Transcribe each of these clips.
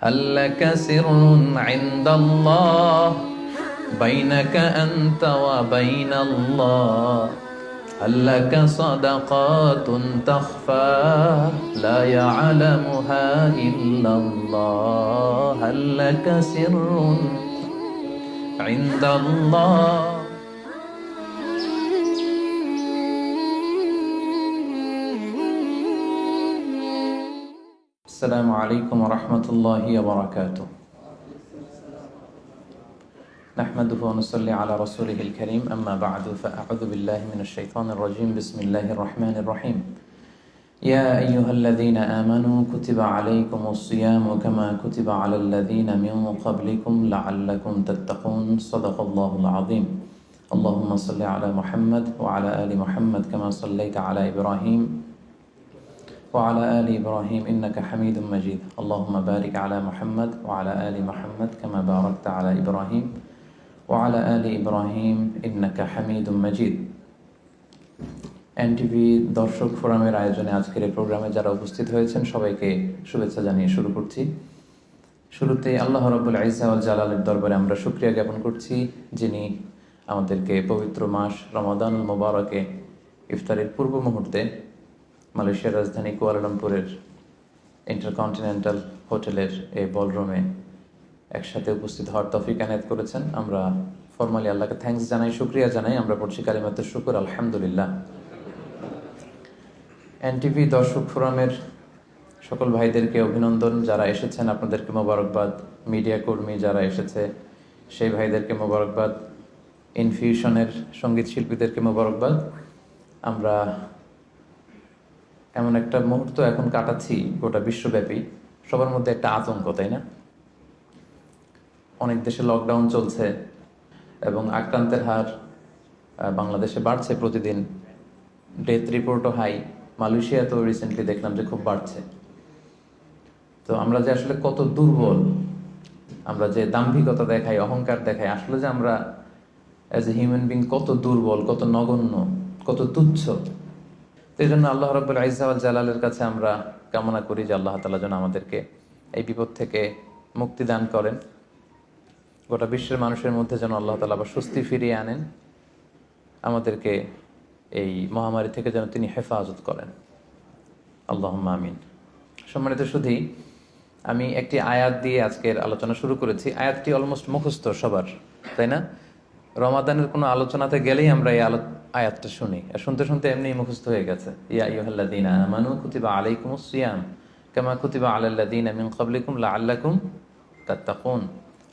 هل لك سر عند الله بينك أنت وبين الله؟ هل لك صدقات تخفى لا يعلمها إلا الله؟ هل لك سر عند الله؟ السلام عليكم ورحمة الله وبركاته. نحمده ونصلي على رسوله الكريم، أما بعد، فأعوذ بالله من الشيطان الرجيم. بسم الله الرحمن الرحيم. يا أيها الذين آمنوا كتب عليكم الصيام كما كتب على الذين من قبلكم لعلكم تتقون. صدق الله العظيم. اللهم صل على محمد وعلى آل محمد كما صليت على إبراهيم وعلى آل إبراهيم إنك حميد مجيد. اللهم بارك على محمد وعلى آل محمد كما باركت على إبراهيم وعلى آل إبراهيم إنك حميد مجيد. NTV দর্শক ফোরামের আয়োজনে আজকের এই প্রোগ্রামে যারা উপস্থিত হয়েছেন সবাইকে শুভেচ্ছা জানিয়ে শুরু করছি। শুরুতে আল্লাহ রাব্বুল ইজ্জা ওয়াল জালালের দরবারে আমরা শুকরিয়া জ্ঞাপন করছি, যিনি আমাদেরকে পবিত্র মাস রমাদানুল মুবারকে ইফতারের পূর্ব মুহূর্তে মালয়েশিয়ার রাজধানী কুয়ালালামপুরের ইন্টারকন্টিনেন্টাল হোটেলের এই বলরুমে একসাথে উপস্থিত হওয়ার তৌফিক এনায়েত করেছেন। আমরা ফরমালি আল্লাহকে থ্যাঙ্কস জানাই, শুকরিয়া জানাই। আমরা পড়ছি কালিমাতুশ শুকর, আলহামদুলিল্লাহ। এনটিভি দর্শক ফোরামের সকল ভাইদেরকে অভিনন্দন, যারা এসেছেন আপনাদেরকে মোবারকবাদ। মিডিয়া কর্মী যারা এসেছে সেই ভাইদেরকে মোবারকবাদ। ইনফিউশনের সঙ্গীত শিল্পীদেরকে মোবারকবাদ। আমরা এমন একটা মুহূর্ত এখন কাটাচ্ছি গোটা বিশ্বব্যাপী, সবার মধ্যে একটা আতঙ্ক, তাই না? অনেক দেশে লকডাউন চলছে এবং আক্রান্তের হার বাংলাদেশে বাড়ছে প্রতিদিন। ডেথ রিপোর্টও হাই। মালয়েশিয়াতেও রিসেন্টলি দেখলাম যে খুব বাড়ছে। তো আমরা যে আসলে কত দুর্বল, আমরা যে দাম্ভিকতা দেখাই, অহংকার দেখাই, আসলে যে আমরা অ্যাজ এ হিউম্যান বিং কত দুর্বল, কত নগণ্য, কত তুচ্ছ। এই জন্য আল্লাহ রাব্বুল ইজ্জা ওয়াল জালালের কাছে আমরা কামনা করি যে আল্লাহ তাআলা যেন আমাদেরকে এই বিপদ থেকে মুক্তি দান করেন। গোটা বিশ্বের মানুষের মধ্যে যেন আল্লাহ তাআলা আবার স্বস্তি ফিরিয়ে আনেন। আমাদেরকে এই মহামারী থেকে যেন তিনি হেফাজত করেন, আল্লাহুম্মা আমিন। সম্মানিত সুধী, আমি একটি আয়াত দিয়ে আজকের আলোচনা শুরু করেছি। আয়াতটি অলমোস্ট মুখস্থ সবার, তাই না? রমাদানের কোনো আলোচনাতে গেলেই আমরা এই আয়াতটা শুনি, আর শুনতে শুনতে এমনি মুখস্থ হয়ে গেছে। ইয়া আইয়ুহাল্লাযীনা আমানু কুতিবা আলাইকুমুস সিয়াম কামা কুতিবা আলাল্লাযীনা মিন ক্বাবলিকুম লাআল্লাকুম তাত্তাকুন।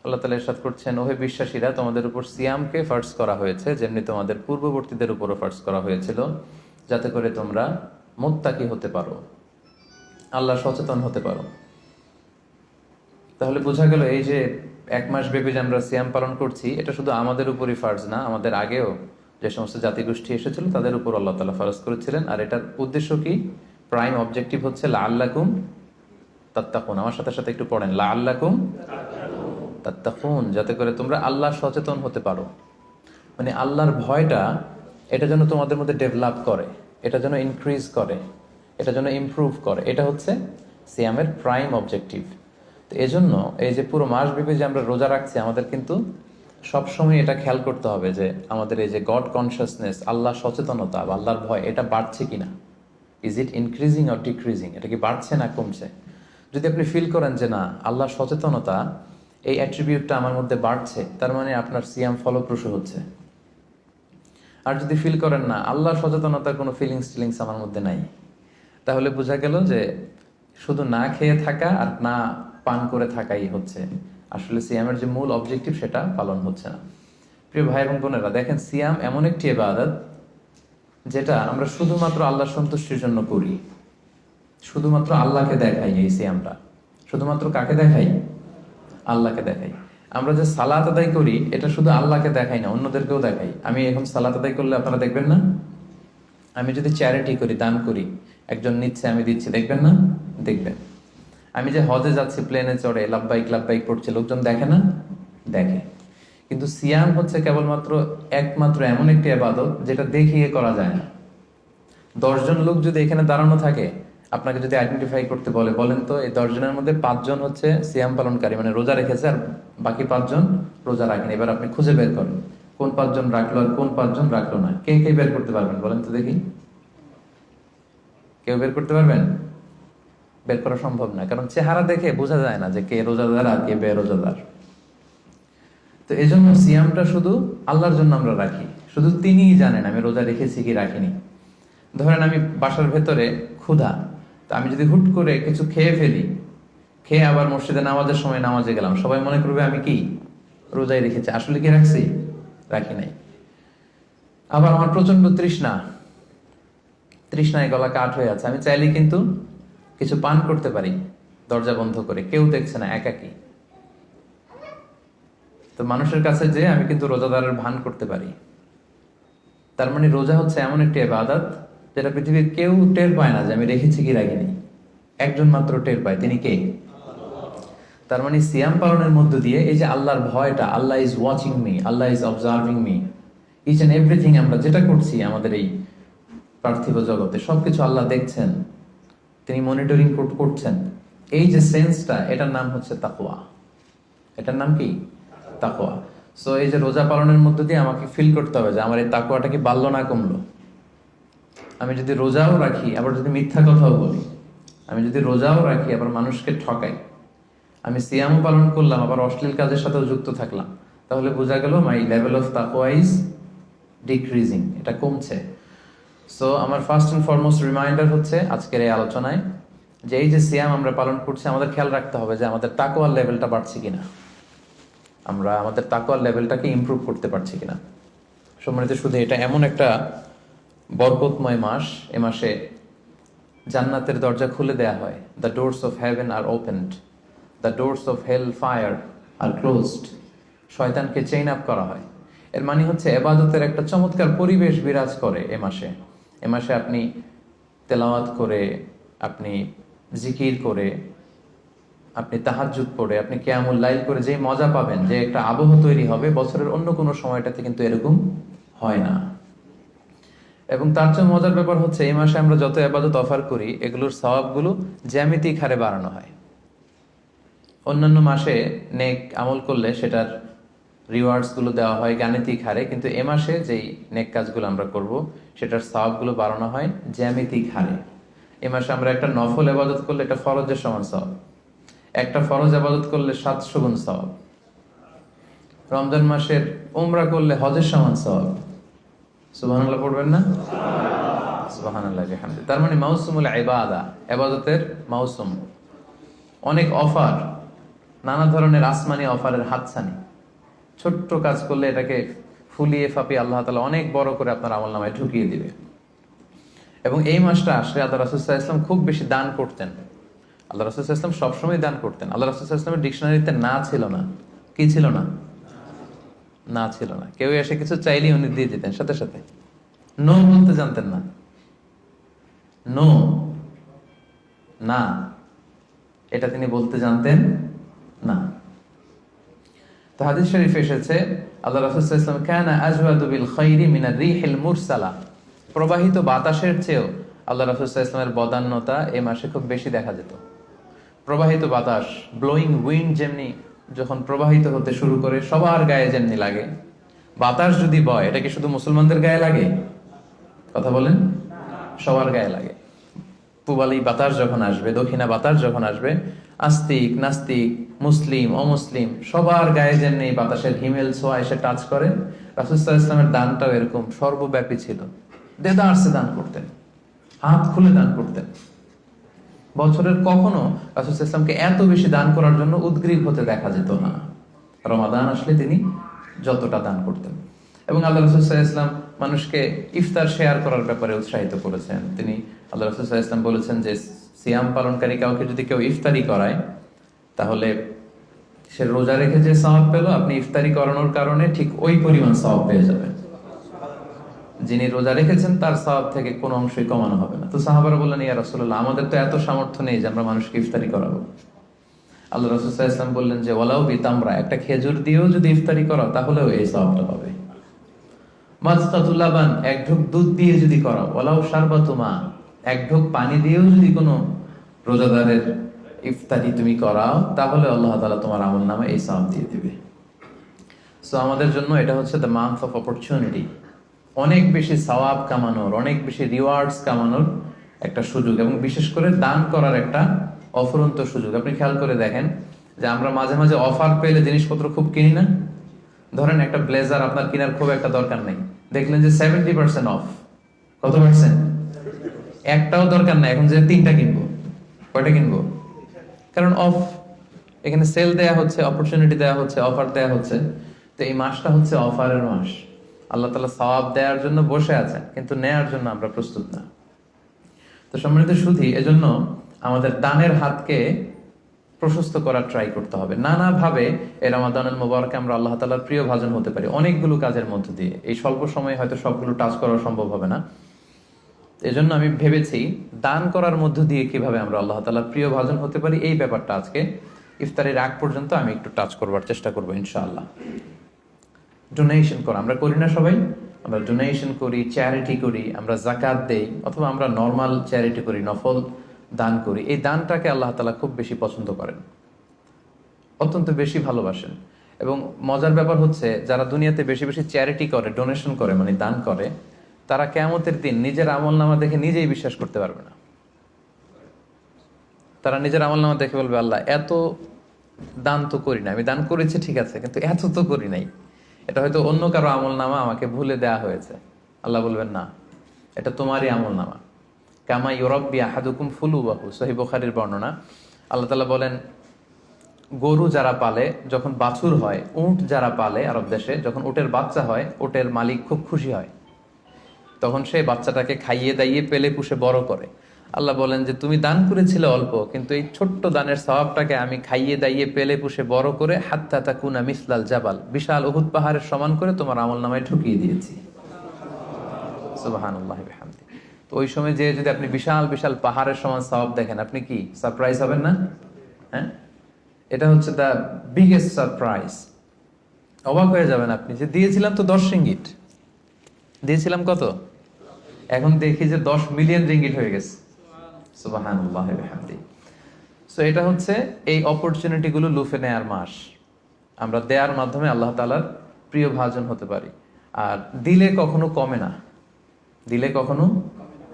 আল্লাহ তাআলা ইরশাদ করছেন, ওহে বিশ্বাসীরা, তোমাদের উপর সিয়ামকে ফার্জ করা হয়েছে যেমনি তোমাদের পূর্ববর্তীদের উপরও ফার্জ করা হয়েছিল, যাতে করে তোমরা মুত্তাকি হতে পারো, আল্লাহ সচেতন হতে পারো। তাহলে বোঝা গেল এই যে এক মাস ব্যাপী যে আমরা সিয়াম পালন করছি, এটা শুধু আমাদের উপরই ফার্জ না, আমাদের আগেও যে সমস্ত জাতিগোষ্ঠী এসেছিল তাদের উপর আল্লাহ তাআলা ফরজ করেছিলেন। আর এটার উদ্দেশ্য কি? প্রাইম অবজেক্টিভ হচ্ছে লাআল্লাকুম তাত্তাকুন। আমার সাথে সাথে একটু পড়েন, লাআল্লাকুম তাত্তাকুন, যাতে করে তোমরা আল্লাহ সচেতন হতে পারো। মানে আল্লাহর ভয়টা এটা যেন তোমাদের মধ্যে ডেভেলপ করে, এটা যেন ইনক্রিজ করে, এটা যেন ইমপ্রুভ করে। এটা হচ্ছে সিয়ামের প্রাইম অবজেক্টিভ। তো এজন্য এই যে পুরো মাস ব্যাপী যে আমরা রোজা রাখছি, আমাদের কিন্তু সবসময় এটা খেয়াল করতে হবে যে আমাদের এই যে গড কনসিয়াসনেস, আল্লাহ সচেতনতা বা আল্লাহর ভয়, এটা বাড়ছে কিনা। Is it increasing or decreasing? এটা কি বাড়ছে না কমছে? যদি আপনি ফিল করেন যে না, আল্লাহ সচেতনতা এই অ্যাট্রিবিউটটা আমার মধ্যে বাড়ছে, তার মানে আপনার সিয়াম ফলপ্রসূ হচ্ছে। আর যদি ফিল করেন না, আল্লাহ সচেতনতার কোনো ফিলিংস আমার মধ্যে নাই, তাহলে বোঝা গেল যে শুধু না খেয়ে থাকা আর না পান করে থাকাই হচ্ছে, আসলে সিয়ামের যে মূল অবজেক্টিভ সেটা পালন হচ্ছে না। প্রিয় ভাই এবং বোনেরা, দেখেন, সিয়াম এমন একটি ইবাদত যেটা আমরা শুধুমাত্র আল্লাহ সন্তুষ্টির জন্য করি, শুধুমাত্র আল্লাহকে দেখাই। এই সিয়ামটা শুধুমাত্র কাকে দেখাই? আল্লাহকে দেখাই। আমরা যে সালাত আদায় করি, এটা শুধু আল্লাহকে দেখাই না, অন্যদেরকেও দেখাই। আমি এখন সালাত আদায় করলে আপনারা দেখবেন না? আমি যদি চ্যারিটি করি, দান করি, একজন নিচ্ছে, আমি দিচ্ছি, দেখবেন না? দেখবেন। আমি যে হজে যাচ্ছি, প্লেনে চড়ে লাব্বাইক লাব্বাইক পড়ছে, লোকজন দেখে না? দেখে। কিন্তু সিয়াম হচ্ছে কেবলমাত্র একমাত্র এমন একটি ইবাদত যেটা দেখিয়ে করা যায় না। 10 জন লোক যদি এখানে দাঁড়ানো থাকে, আপনাকে যদি আইডেন্টিফাই করতে বলে, বলেন তো এই 10 জনের মধ্যে 5 জন হচ্ছে সিয়াম পালনকারী, মানে রোজা রেখেছে, আর বাকি 5 জন রোজা রাখেনি। এবার আপনি খুঁজে বের করেন কোন 5 জন রাখলো আর কোন 5 জন রাখলো না। কে কে বের করতে পারবেন বলেন তো দেখি? কেউ বের করতে পারবেন? বের করা সম্ভব না, কারণ চেহারা দেখে বোঝা যায় না যে কে রোজাদার আর কে বেরোজাদার। তো এই জন্য সিয়ামটা শুধু আল্লাহর জন্য আমরা রাখি, শুধু তিনিই জানেন আমি রোজা রেখেছি কি রাখিনি। ধরেন আমি বাসার ভেতরে ক্ষুধা, তো আমি যদি হুট করে কিছু খেয়ে ফেলি, খেয়ে আবার মসজিদে নামাজের সময় নামাজে গেলাম, সবাই মনে করবে আমি কি রোজাই রেখেছি, আসলে কি রাখছি? রাখি নাই। আবার আমার প্রচন্ড তৃষ্ণায় গলা কাঠ হয়ে আছে, আমি চাইলে কিন্তু কিছু পান করতে পারি দরজা বন্ধ করে, কেউ দেখছে না, একাকি। তো মানুষের কাছে যে আমি কিন্তু রোজাদারের ভান করতে পারি। তার মানে রোজা হচ্ছে এমন একটি ইবাদত যেটা পৃথিবীর কেউ টের পায় না যে আমি রেখেছি কি রাখিনি। একজন মাত্র টের পায়, তিনি কে? তার মানে সিয়াম পালনের মধ্য দিয়ে এই যে আল্লাহর ভয়টা, Allah is watching me, Allah is observing me, each and everything আমরা যেটা করছি আমাদের এই পার্থিব জগতে সবকিছু আল্লাহ দেখছেন, তিনি মনিটরিং করছেন। এই যে সেন্সটা, এটার নাম হচ্ছে তাকওয়া। এটার নাম কি? তাকওয়া। সো এই যে রোজা পালনের মধ্য দিয়ে আমাকে ফিল করতে হবে যে আমার এই তাকওয়াটা কি বাড়লো না কমলো। আমি যদি রোজাও রাখি আবার যদি মিথ্যা কথাও বলি, আমি যদি রোজাও রাখি আবার মানুষকে ঠকাই, আমি সিয়ামও পালন করলাম আবার অশ্লীল কাজের সাথেও যুক্ত থাকলাম, তাহলে বোঝা গেল মাই লেভেল অফ তাকওয়া ইজ ডিক্রিজিং, এটা কমছে। সো আমার ফার্স্ট এন্ড ফরমোস্ট রিমাইন্ডার হচ্ছে আজকের এই আলোচনায় যে এই যে সিয়াম আমরা পালন করছি, আমাদের খেয়াল রাখতে হবে যে আমাদের তাকওয়ার লেভেলটা বাড়ছে কিনা, আমরা আমাদের তাকওয়ার লেভেলটাকে ইমপ্রুভ করতে পারছি কিনা। সম্মানিত, শুধু এটা এমন একটা বরকতময় মাস, এ মাসে জান্নাতের দরজা খুলে দেয়া হয়। The doors of heaven are opened, the doors of hell fire are closed. শয়তানকে চেইন আপ করা হয়। এর মানে হচ্ছে এবাদতের একটা চমৎকার পরিবেশ বিরাজ করে এ মাসে। এ মাসে আপনি তেলাওয়াত করে, আপনি জিকির করে, আপনি তাহাজ্জুদ পড়ে, আপনি কিয়ামুল লাইল করে যে মজা পাবেন, যে একটা আবহ তৈরি হবে, বছরের অন্য কোনো সময়টাতে কিন্তু এরকম হয় না। এবং তার চেয়ে মজার ব্যাপার হচ্ছে এই মাসে আমরা যত ইবাদত অফার করি এগুলোর সওয়াবগুলো জ্যামিতিক হারে বাড়ানো হয়। অন্যান্য মাসে নেক আমল করলে সেটার রিওয়ার্ডস গুলো দেওয়া হয় গাণিতিক হারে, কিন্তু এ মাসে যেই নেক কাজগুলো আমরা করব সেটার সওয়াবগুলো বাড়ানো হয় জ্যামিতিক হারে। এ মাসে আমরা একটা নফল ইবাদত করলে এটা ফরজের সমান সওয়াব, একটা ফরজ ইবাদত করলে 700 গুণ সওয়াব, রমজান মাসের উমরা করলে হজের সমান সওয়াব। সুবহানাল্লাহ পড়বেন না? সুবহানাল্লাহ বিহামদি। তার মানে মাউসুমুল ইবাদা, ইবাদতের মাউসুম, অনেক অফার, নানা ধরনের আসমানি অফারের হাতছানি। ছোট্ট কাজ করলে এটাকে ফুলিয়ে ফাপিয়ে আল্লাহ তাআলা অনেক বড় করে আপনার আমলনামায় ঢুকিয়ে দিবে। এবং এই মাসটা আসলে আল্লাহ রাসূল সাল্লাল্লাহু আলাইহি ওয়াসাল্লাম খুব বেশি দান করতেন। আল্লাহ রাসূল সাল্লাল্লাহু আলাইহি ওয়াসাল্লাম সবসময় দান করতেন। আল্লাহ রাসূল সাল্লাল্লাহু আলাইহি ওয়াসাল্লামের ডিকশনারিতে না ছিল না, কি ছিল না? না ছিল না। কেউ এসে কিছু চাইলেই উনি দিয়ে দিতেন সাথে সাথে। নো বলতে জানতেন না, নো, না, এটা তিনি বলতে জানতেন না। তো হাদিস শরীফ এসেছে আল্লাহ রাসূল সাল্লাল্লাহু আলাইহি ওয়াসাল্লাম কানা আজওয়াদু বিল খাইরি মিনার রিহিল মুরসালা, প্রবাহিত বাতাসের চেয়েও আল্লাহ রাসূল সাল্লাল্লাহু আলাইহি ওয়াসাল্লামের বদান্যতা এই মাসে খুব বেশি দেখা যেত। প্রবাহিত বাতাস, ব্লোয়িং উইন্ড যেমনি যখন প্রবাহিত হতে শুরু করে সবার গায়ে যেমনি লাগে, বাতাস যদি বয় এটা কি শুধু মুসলমানদের গায়ে লাগে? কথা বলেন, সবার গায়ে লাগে। পূবালী বাতাস যখন আসবে, দক্ষিণা বাতাস যখন আসবে, আস্তিক নাস্তিক, মুসলিম অমুসলিম সবার গায়ে যেমনি বাতাসের হিমেল ছোঁয়া এসে টাচ করে, রাসূল সাল্লাল্লাহু আলাইহি ওয়াসাল্লামের দানটাও এরকম সর্বব্যাপী ছিল। দেদারসে দান করতেন, হাত খুলে দান করতেন। বছরের কখনো রাসূল সাল্লাল্লাহু আলাইহি ওয়াসাল্লামকে এত বেশি দান করার জন্য উদগ্রীব হতে দেখা যেত না। রমাদান আসলে তিনি যতটা দান করতেন। এবং আল্লাহ রাসূল সাল্লাল্লাহু আলাইহি ওয়াসাল্লাম মানুষকে ইফতার শেয়ার করার ব্যাপারে উৎসাহিত করেছেন। তিনি আল্লাহ রাসূল সাল্লাল্লাহু আলাইহি ওয়াসাল্লাম বলেছেন যে সিয়াম পালনকারী কাউকে যদি কেউ ইফতারি করায় তাহলে সে রোজা রেখে যে সওয়াব পেল, আপনি ইফতারি করানোর কারণে ঠিক ওই পরিমাণ সওয়াব পেয়ে যাবেন। যিনি রোজা রেখেছেন তার সওয়াব থেকে কোনো অংশই কমানো হবে না। তো সাহাবারা বললেন, ইয়া রাসূলুল্লাহ, আমাদের তো এত সামর্থ্য নেই যে আমরা মানুষকে ইফতারি করাবো। আল্লাহ রাসূল সাল্লাল্লাহু আলাইহি ওয়াসাল্লাম বললেন যে ওয়ালাউ বিতামরা, একটা খেজুর দিয়েও যদি ইফতারি করো তাহলেও এই সওয়াবটা পাবে। মাসকাতুল লাবান, এক ঢোক দুধ দিয়ে যদি করো, ওয়ালাউ শারবাতুমা, এক ঢোক পানি দিয়েও যদি কোনো রোজাদারের ইফতারি তুমি করাও, তাহলে আল্লাহ তাআলা তোমার আমল নামে এই সওয়াব দিয়ে দিবে। সো আমাদের জন্য এটা হচ্ছে দ্য মান্থ অফ অপরচুনিটি, অনেক বেশি সওয়াব কামানোর, অনেক বেশি রিওয়ার্ডস কামানোর একটা সুযোগ, এবং বিশেষ করে দান করার একটা অফুরন্ত সুযোগ। আপনি খেয়াল করে দেখেন যে আমরা মাঝে মাঝে অফার পেলে জিনিসপত্র খুব কিনি না। ধরেন একটা ব্লেজার আপনার কেনার খুব একটা দরকার নেই, দেখলেন যে 70% অফ। কত পার্সেন্ট? একটাও দরকার নাই, এখন যে 3টা কিনবো, কয়টা কিনবো? কারণ অফ, এখানে সেল দেয়া হচ্ছে, অপরচুনিটি দেয়া হচ্ছে, অফার দেয়া হচ্ছে। তো এই মাসটা হচ্ছে অফারের মাস। আল্লাহ তাআলা সওয়াব দেওয়ার জন্য বসে আছেন, কিন্তু নেয়ার জন্য আমরা প্রস্তুত না। তো সম্মানিত সুধী, এজন্য আমাদের দানের হাতকে প্রশস্ত করার ট্রাই করতে হবে। নানাভাবে এই রমাদানুল মুবারকে আমরা আল্লাহ তাআলার প্রিয় ভাজন হতে পারি অনেকগুলো কাজের মধ্য দিয়ে। এই স্বল্প সময়ে হয়তো সবগুলো টাচ করা সম্ভব হবে না, এজন্য আমি ভেবেছি দান করার মধ্য দিয়ে কিভাবে আমরা আল্লাহ তাআলার প্রিয় ভাজন হতে পারি, এই ব্যাপারটা আজকে ইফতারের আগ পর্যন্ত আমি একটু টাচ করবার চেষ্টা করবো ইনশাআল্লাহ। ডোনেশন করা আমরা করি না সবাই? আমরা ডোনেশন করি, চ্যারিটি করি, আমরা যাকাত দেই, অথবা আমরা নর্মাল চ্যারিটি করি, নফল দান করি। এই দানটাকে আল্লাহ তাআলা খুব বেশি পছন্দ করেন, অত্যন্ত বেশি ভালোবাসেন। এবং মজার ব্যাপার হচ্ছে, যারা দুনিয়াতে বেশি বেশি চ্যারিটি করে, ডোনেশন করে, মানে দান করে, তারা কিয়ামতের দিন নিজের আমলনামা দেখে নিজেই বিশ্বাস করতে পারবে না। তারা নিজের আমলনামা দেখে বলবে, আল্লাহ এত দান তো করি না, আমি দান করেছি ঠিক আছে, কিন্তু এত তো করি নাই, এটা হয়তো অন্য কারো আমলনামা, আমাকে ভুলে দেয়া হয়েছে। আল্লাহ বলবেন, না, এটা তোমারই আমলনামা। কামা ইউরাব্বি আহাদুকুম ফুলুবাহু, সহিহ বুখারীর বর্ণনা। আল্লাহ তাআলা বলেন, গরু যারা পালে, যখন বাছুর হয়, উট যারা পালে আরব দেশে, যখন উটের বাচ্চা হয়, উটের মালিক খুব খুশি হয়, তখন সে বাচ্চাটাকে খাইয়ে দাইয়ে পেলে পুষে বড় করে। আল্লাহ বলেন যে তুমি দান করেছিলে অল্প, কিন্তু এই ছোট্ট দানের সওয়াবটাকে আমি খাইয়ে দাইয়ে পেলে পুষে বড় করে হাত্তা তাকুনা মিসলাল জাবাল, বিশাল উহুদ পাহাড়ের সমান করে তোমার আমলনামায় ঢুকিয়ে দিয়েছি। সুবহানাল্লাহি ওয়া বিহামদিহি। তো ওই সময় যে যদি আপনি বিশাল বিশাল পাহাড়ের সমান সওয়াব দেখেন, আপনি কি সারপ্রাইজ হবেন না? হ্যাঁ, এটা হচ্ছে দ্য বিগেস্ট সারপ্রাইজ। অবাক হয়ে যাবেন আপনি, যে দিয়েছিলাম তো 10 রিঙ্গিট, দিয়েছিলাম কত, এখন দেখি যে 10 মিলিয়ন রিঙ্গিট হয়ে গেছে। সুবহানাল্লাহি ওয়া বিহামদিহি। সো এটা হচ্ছে এই অপরচুনিটি গুলো লুফে নেয়ার মাস। আমরা দেওয়ার মাধ্যমে আল্লাহ তাআলার প্রিয় ভাজন হতে পারি। আর দিলে কখনো কমে না, দিলে কখনো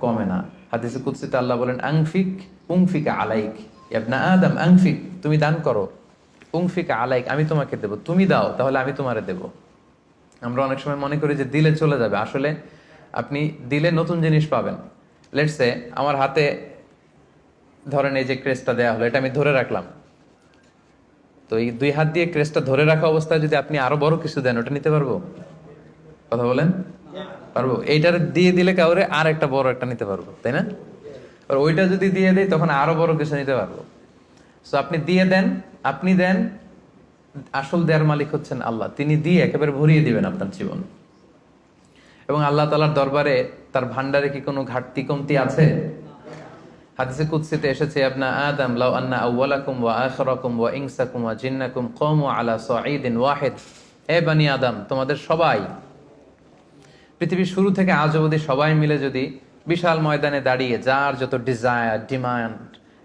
কমে না। হাদিসে কুদসিতে আল্লাহ বলেন, আনফিক উনফিক আলাইক, ইবনা আদম আনফিক, তুমি দান করো, উনফিক আলাইক, আমি তোমাকে দেব, তুমি দাও তাহলে আমি তোমারে দেব। আমরা অনেক সময় মনে করি যে দিলে চলে যাবে, আসলে আপনি দিলে নতুন জিনিস পাবেন। লেটস সে আমার হাতে ধরেন এই যে ক্রেস্টটা দেয়া হলো, এটা আমি ধরে রাখলাম, তো এই 2 হাত দিয়ে ক্রেস্টটা ধরে রাখা অবস্থায় যদি আপনি আরো বড় কিছু দেন, ওটা নিতে পারবো? কথা বলেন, পারবো? এইটার দিয়ে দিলে কাউরে আর একটা বড় একটা নিতে পারবো, তাই না? আর ওইটা যদি দিয়ে দেয়, তখন আরো বড় কিছু নিতে পারবো। সো আপনি দিয়ে দেন, আপনি দেন, আসল দেয়ার মালিক হচ্ছেন আল্লাহ। তিনি দিয়ে একেবারে ভরিয়ে দিবেন আপনার জীবন। এবং আল্লাহ তাআলার দরবারে তার ভান্ডারে কি কোনো ঘাটতি কমতি আছে? হাদিসে কুদসিতে এসেছে, আপনা আদম লাউ আন্না আউওয়ালাকুম ওয়া আখিরাকুম ওয়া ইনসাকুম ওয়া জিন্নাকুম কামু আলা সাঈদিন ওয়াহিদ, হে বনি আদম, তোমাদের সবাই, পৃথিবীর শুরু থেকে আজ অবধি সবাই মিলে যদি বিশাল ময়দানে দাঁড়িয়ে যার যত ডিজায়ার, ডিমান্ড,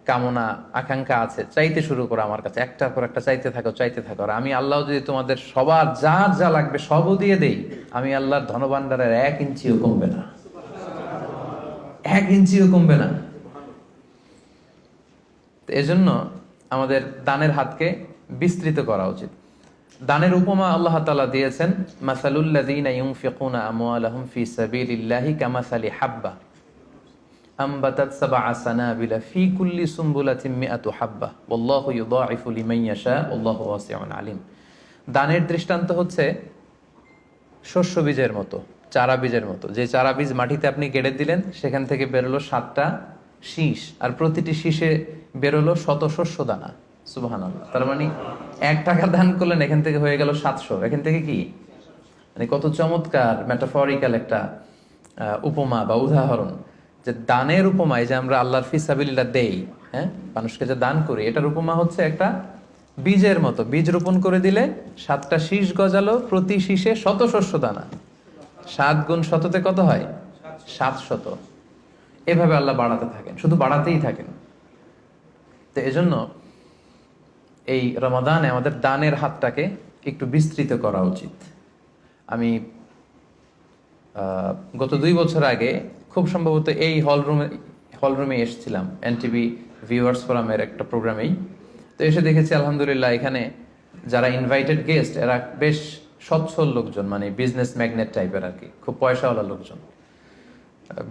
কামনা, আকাঙ্ক্ষা আছে, চাইতে শুরু করো আমার কাছে, একটার পর একটা চাইতে থাকো, চাইতে থাকো। আর আমি আল্লাহ যদি তোমাদের সবার যার যা লাগবে সবও দিয়ে দেই, আমি আল্লাহর ধনভাণ্ডারের 1 ইঞ্চিও কমবে না, 1 ইঞ্চিও কমবে না। এজন্য আমাদের দানের হাতকে বিস্তৃত করা উচিত। দানের উপমা আল্লাহ তাআলা দিয়েছেন, মাসালুল লাযীনা ইউনফিকুনা আমওয়ালাহুম ফি সাবিলিল্লাহি কামাসালি হাব্বা আমবাতাত সাবআ সানাবিলা ফি কুল্লি সুমবুলাতিন মিআতু হাব্বা ওয়াল্লাহু ইউদাঈফু লিমান ইয়াশা ওয়াল্লাহু ওয়াসিউন আলিম। দানের দৃষ্টান্ত হচ্ছে শস্য বীজের মতো, চারা বীজের মতো। যে চারা বীজ মাটিতে আপনি গেড়ে দিলেন, সেখান থেকে বেরোলো 7টা শীষ, আর প্রতিটি শীষে বেরোলো 100 শস্য দানা। সুবহানাল্লাহ। তার মানে 1 টাকা দান করলেন, এখান থেকে হয়ে গেল 700। এখান থেকে কি, মানে কত চমৎকার মেটাফরিক্যাল একটা উপমা বা উদাহরণ, যে দানের উপমা, এই যে আমরা আল্লাহর ফি সাবিলিল্লাহ দেই, হ্যাঁ, মানুষকে যে দান করি, এটার উপমা হচ্ছে একটা বীজের মতো। বীজ রোপণ করে দিলে 7টা শীষ গজালো, প্রতি শীষে 100 শস্য দানা। 7 গুণ 100 তে কত হয়? 700। এভাবে আল্লাহ বাড়াতে থাকেন, শুধু বাড়াতেই থাকেন। তো এজন্য এই রমাদানে আমাদের দানের হাতটাকে একটু বিস্তৃত করা উচিত। আমি গত 2 বছর আগে খুব সম্ভবত এই হলরুমে এসেছিলাম এনটিভি ভিউয়ার্স ফোরামের একটা প্রোগ্রামেই। তো এসে দেখেছি আলহামদুলিল্লাহ এখানে যারা ইনভাইটেড গেস্ট এরা বেশ সচ্ছল লোকজন, মানে বিজনেস ম্যাগনেট টাইপের আর কি, খুব পয়সাওয়ালা লোকজন,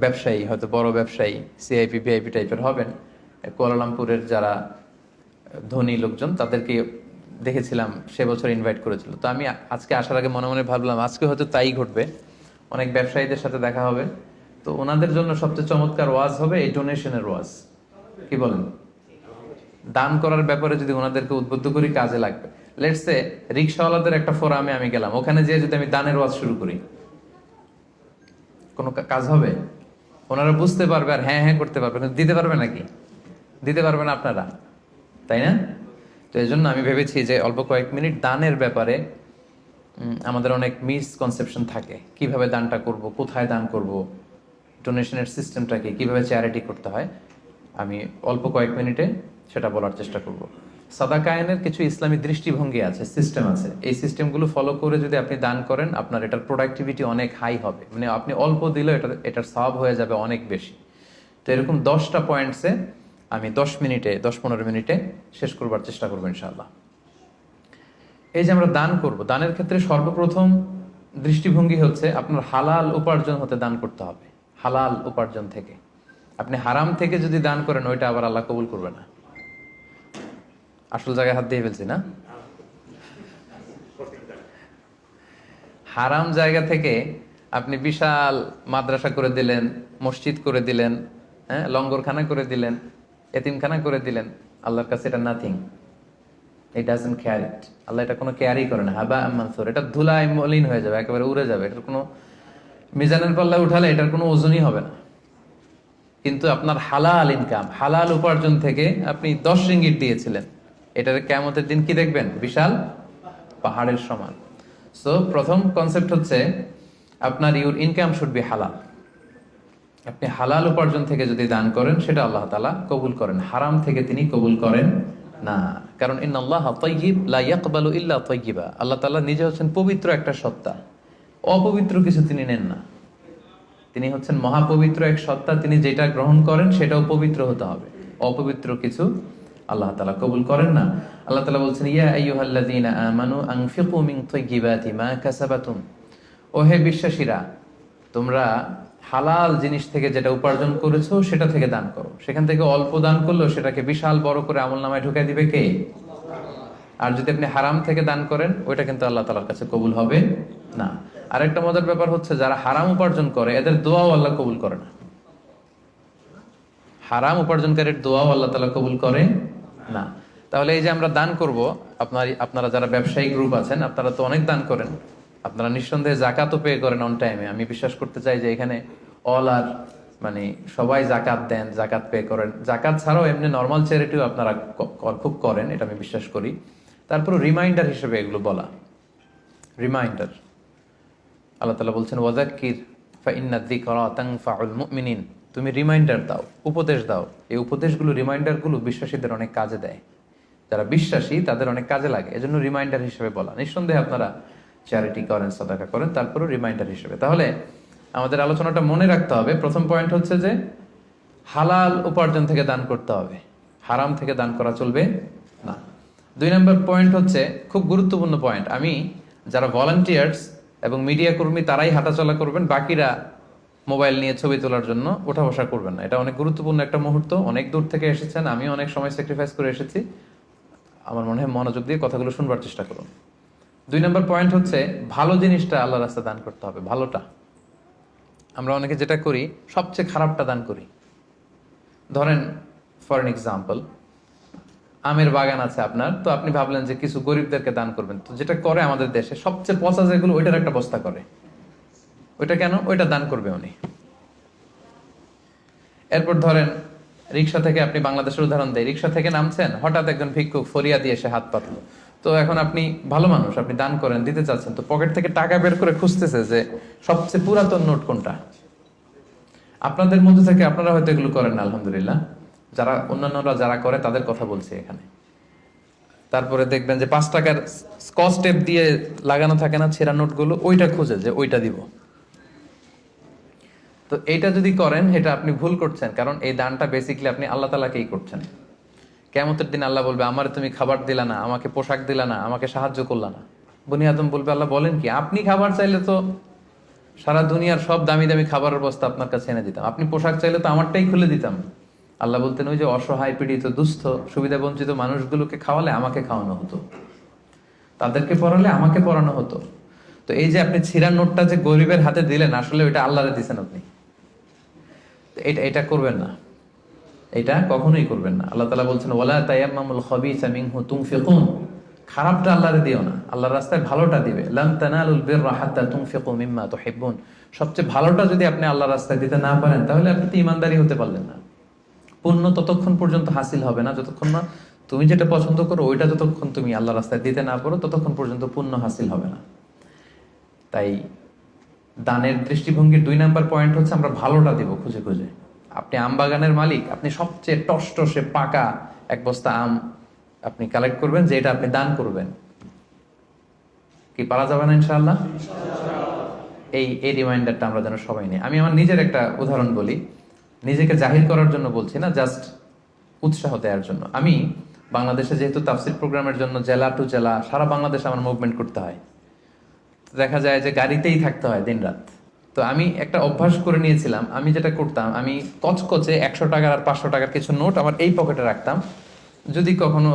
ব্যবসায়ী, হয়তো বড় ব্যবসায়ী, সিআইপি ভিআইপি টাইপের হবেন। কুয়ালালামপুরের যারা ধনী লোকজন তাদেরকে দেখেছিলাম সে বছর ইনভাইট করেছিল। তো আমি আজকে আসার আগে মনে মনে ভাবলাম আজকে হয়তো তাই ঘটবে, অনেক ব্যবসায়ীদের সাথে দেখা হবে। তো ওনাদের জন্য সবচেয়ে চমৎকার ওয়াজ হবে এই ডোনেশনের ওয়াজ। কি বলেন? দান করার ব্যাপারে যদি ওনাদেরকে উদ্বুদ্ধ করি কাজে লাগবে। লেটস সে রিক্সাওয়ালাদের একটা ফোরামে আমি গেলাম, ওখানে যেয়ে যদি আমি দানের ওয়াজ শুরু করি, কোনো কাজ হবে? ওনারা বুঝতে পারবে আর হ্যাঁ হ্যাঁ করতে পারবে, কিন্তু দিতে পারবে নাকি? দিতে পারবে না আপনারা, তাই না? তো এই জন্য আমি ভেবেছি যে অল্প কয়েক মিনিট দানের ব্যাপারে আমাদের অনেক মিসকনসেপশন থাকে। কিভাবে দানটা করব, কোথায় দান করব, ডোনেশনের সিস্টেমটা কি, কিভাবে চ্যারিটি করতে হয়, আমি অল্প কয়েক মিনিটে সেটা বলার চেষ্টা করব। সাদাকায়নের কিছু ইসলামী দৃষ্টিভঙ্গি আছে, সিস্টেম আছে। এই সিস্টেমগুলো ফলো করে যদি আপনি দান করেন আপনার এটার প্রোডাক্টিভিটি অনেক হাই হবে, মানে আপনি অল্প দিলেও এটার সওয়াব হয়ে যাবে অনেক বেশি। তো এরকম 10টা পয়েন্টসে আমি 10-15 মিনিটে শেষ করবার চেষ্টা করবো ইনশাআল্লাহ। এই যে আমরা দান করব, দানের ক্ষেত্রে সর্বপ্রথম দৃষ্টিভঙ্গি হচ্ছে আপনার হালাল উপার্জন হতে দান করতে হবে। হালাল উপার্জন থেকে। আপনি হারাম থেকে যদি দান করেন ওইটা আবার আল্লাহ কবুল করবে না। আসল জায়গায় হাত দিয়ে ফেলছি না? হারাম জায়গা থেকে আপনি বিশাল মাদ্রাসা করে দিলেন, মসজিদ করে দিলেন, হ্যাঁ, লঙ্গরখানা করে দিলেন, এতিমখানা করে দিলেন, আল্লাহর কাছে এটা নাথিং। ইট ডাজন্ট কেয়ার ইট। আল্লাহ এটা কোনো কেয়ারই করে না। হাবা মানসুর, এটা ধুলায় মলিন হয়ে যাবে, একেবারে উড়ে যাবে। এটার কোনো মিজানের পাল্লা উঠালে এটার কোনো ওজনই হবে না। কিন্তু আপনার হালাল ইনকাম, হালাল উপার্জন থেকে আপনি 10 রিঙ্গিট দিয়েছিলেন, এটার কিয়ামতের দিন কি দেখবেন? বিশাল পাহাড়ের সমান। সো প্রথম কনসেপ্ট হচ্ছে আপনার ইউর ইনকাম শুড বি হালাল। আপনি হালাল উপার্জন থেকে যদি দান করেন সেটা আল্লাহ তাআলা কবুল করেন, হারাম থেকে তিনি কবুল করেন না। কারণ ইন্নাল্লাহা তাইয়্যিব লা ইয়াকবালু ইল্লা তাইয়্যিবা। আল্লাহ তাআলা নিজে হচ্ছেন পবিত্র একটা সত্তা, অপবিত্র কিছু তিনি নেন না। তিনি হচ্ছেন মহাপবিত্র এক সত্তা, তিনি যেটা গ্রহণ করেন সেটাও পবিত্র হতে হবে। অপবিত্র কিছু আল্লাহ তাআলা কবুল করেন না। আল্লাহ তাআলা বলছেন ইয়া আইয়ুহাল্লাযীনা আমানু আনফিকু মিন তাইয়্যিবাতি মা কাসাবাতুম। ও হে বিশ্বাসীরা, তোমরা হালাল জিনিস থেকে যেটা উপার্জন করেছো সেটা থেকে দান করো। সেখান থেকে অল্প দান করলেও সেটাকে বিশাল বড় করে আমলনামায় ঢুকাই দিবে কে? আর যদি আপনি হারাম থেকে দান করেন ওইটা কিন্তু আল্লাহ তাআলার কাছে কবুল হবে না। আরেকটা মজার ব্যাপার হচ্ছে যারা হারাম উপার্জন করে এদের দোয়াও আল্লাহ কবুল করে না। হারাম উপার্জনকারীর দোয়াও আল্লাহ তাআলা কবুল করে না। তাহলে এই যে আমরা দান করব, আপনারা যারা ব্যবসায়িক গ্রুপ আছেন আপনারা তো অনেক দান করেন, আপনারা নিঃসন্দেহে জাকাতও পে করেন অন টাইমে। আমি বিশ্বাস করতে চাই যে এখানে অল আর মানে সবাই জাকাত দেন, জাকাত পে করেন। জাকাত ছাড়াও এমনি নর্মাল চ্যারিটিও আপনারা খুব করেন, এটা আমি বিশ্বাস করি। তারপর রিমাইন্ডার হিসেবে এগুলো বলা, রিমাইন্ডার। আল্লাহ তাআলা বলছেন ওয়াযাক্কির ফাইন্না যিকরা তানফাউল মুমিনিন। তুমি রিমাইন্ডার দাও, উপদেশ দাও। এই উপদেশগুলো, রিমাইন্ডারগুলো বিশ্বাসীদের অনেক কাজে দেয়। যারা বিশ্বাসী তাদের অনেক কাজে লাগে, এজন্য রিমাইন্ডার হিসেবে বলা। নিঃসন্দেহে আপনারা চ্যারিটি করেন, সাদাকা করেন, তারপরও রিমাইন্ডার হিসেবে। তাহলে আমাদের আলোচনাটা মনে রাখতে হবে, প্রথম পয়েন্ট হচ্ছে যে হালাল উপার্জন থেকে দান করতে হবে, হারাম থেকে দান করা চলবে না। 2 নম্বর পয়েন্ট হচ্ছে খুব গুরুত্বপূর্ণ পয়েন্ট। আমি যারা ভলান্টিয়ার্স এবং মিডিয়া কর্মী তারাই হাঁটাচলা করবেন, বাকিরা মোবাইল নিয়ে ছবি তোলার জন্য ওঠা বসা করবেন না। এটা অনেক গুরুত্বপূর্ণ একটা মুহূর্ত। অনেক দূর থেকে এসেছেন, আমি অনেক সময় স্যাক্রিফাইস করে এসেছি। আমার মনে হয় মনোযোগ দিয়ে কথাগুলো শুনবার চেষ্টা করুন। 2 নম্বর পয়েন্ট হচ্ছে ভালো জিনিসটা আল্লাহর রাস্তায় দান করতে হবে, ভালোটা। আমরা অনেকে যেটা করি সবচেয়ে খারাপটা দান করি। ধরেন ফর এন এক্সাম্পল, আমের বাগান আছে আপনার, তো আপনি ভাবলেন যে কিছু গরিবদেরকে দান করবেন। তো যেটা করে আমাদের দেশে সবচেয়ে পচা যেগুলো ওইটার একটা বস্তা করে। ওইটা কেন? ওইটা দান করবে উনি। এরপর ধরেন রিক্সা থেকে, আপনি বাংলাদেশের উদাহরণ দেয়, রিক্সা থেকে নামছেন, হঠাৎ একজন ভিক্ষুক ফরিয়া দিয়ে এসে হাত পাতলো। তো এখন আপনি ভালো মানুষ, আপনি দান করেন, দিতে চাচ্ছেন, তো পকেট থেকে টাকা বের করে খুঁজতেছে যে সবচেয়ে পুরাতন নোট কোনটা। আপনাদের মধ্যে থেকে আপনারা হয়তো এগুলো করেন না, আলহামদুলিল্লাহ, যারা অন্যান্যরা যারা করে তাদের কথা বলছি এখানে। তারপরে দেখবেন যে 5 টাকার স্কচ টেপ দিয়ে লাগানো থাকে না ছেঁড়া নোটগুলো, ওইটা খুঁজে যে ওইটা দিব। তো এইটা যদি করেন এটা আপনি ভুল করছেন, কারণ এই দানটা বেসিক্যালি আপনি আল্লাহ তাআলাকেই করছেন। কিয়ামতের দিন আল্লাহ বলবে, আমার তুমি খাবার দিলা না, আমাকে পোশাক দিলা না, আমাকে সাহায্য করলা না। বনি আদম বলবে, আল্লাহ বলেন কি, আপনি খাবার চাইলে তো সারা দুনিয়ার সব দামি দামি খাবারের বস্তা আপনার কাছে এনে দিতাম, আপনি পোশাক চাইলে তো আমারটাই খুলে দিতাম। আল্লাহ বলতেন, ওই যে অসহায় পীড়িত দুস্থ সুবিধা বঞ্চিত মানুষগুলোকে খাওয়ালে আমাকে খাওয়ানো হতো, তাদেরকে পড়ালে আমাকে পড়ানো হতো। তো এই যে আপনি ছিঁড়া নোটটা যে গরিবের হাতে দিলেন, আসলে ওইটা আল্লাহরে দিছেন আপনি। এটা এটা করবেন না, এটা কখনোই করবেন না। আল্লাহ তাআলা বলছেন, ওয়ালা তায়াম্মামুল খাবিসা মিনহু তুনফিকুন, খারাপটা আল্লাহরে দিও না, আল্লাহর রাস্তায় ভালোটা দিবে। লান তানালুল বিররা হাত্তা তুনফিকু মিম্মা তুহিব্বুন, সবচেয়ে ভালোটা যদি আপনি আল্লাহর রাস্তায় দিতে না পারেন, তাহলে আপনি তো ঈমানদারি হতে পারলেন না। পুণ্য ততক্ষণ পর্যন্ত হাসিল হবে না যতক্ষণ না তুমি যেটা পছন্দ করো ওইটা যতক্ষণ তুমি আল্লাহর রাস্তায় দিতে না পারো, ততক্ষণ পর্যন্ত পুণ্য হাসিল হবে না। তাই দানের দৃষ্টিভঙ্গির 2 নাম্বার পয়েন্ট হচ্ছে আমরা ভালোটা দিব খুঁজে খুঁজে। আপনি আম বাগানের মালিক, আপনি সবচেয়ে টসটসে পাকা এক বস্তা আম আপনি কালেক্ট করবেন, যে এটা আপনি দান করবেন। কি পারা যাবে না ইনশাআল্লাহ? এই রিমাইন্ডারটা আমরা যেন সবাই নিই। আমি আমার নিজের একটা উদাহরণ বলি, নিজেকে জাহির করার জন্য বলছি না, জাস্ট উৎসাহ দেওয়ার জন্য। আমি বাংলাদেশে যেহেতু তাফসির প্রোগ্রামের জন্য জেলা টু জেলা সারা বাংলাদেশে আমার মুভমেন্ট করতে হয়, দেখা যায় যে গাড়িতেই থাকতে হয় দিন রাত। তো আমি একটা অভ্যাস করে নিয়েছিলাম, আমি যেটা করতাম, আমি কচকচে 100 টাকার আর 500 টাকার কিছু নোট আমার এই পকেটে রাখতাম। যদি কখনো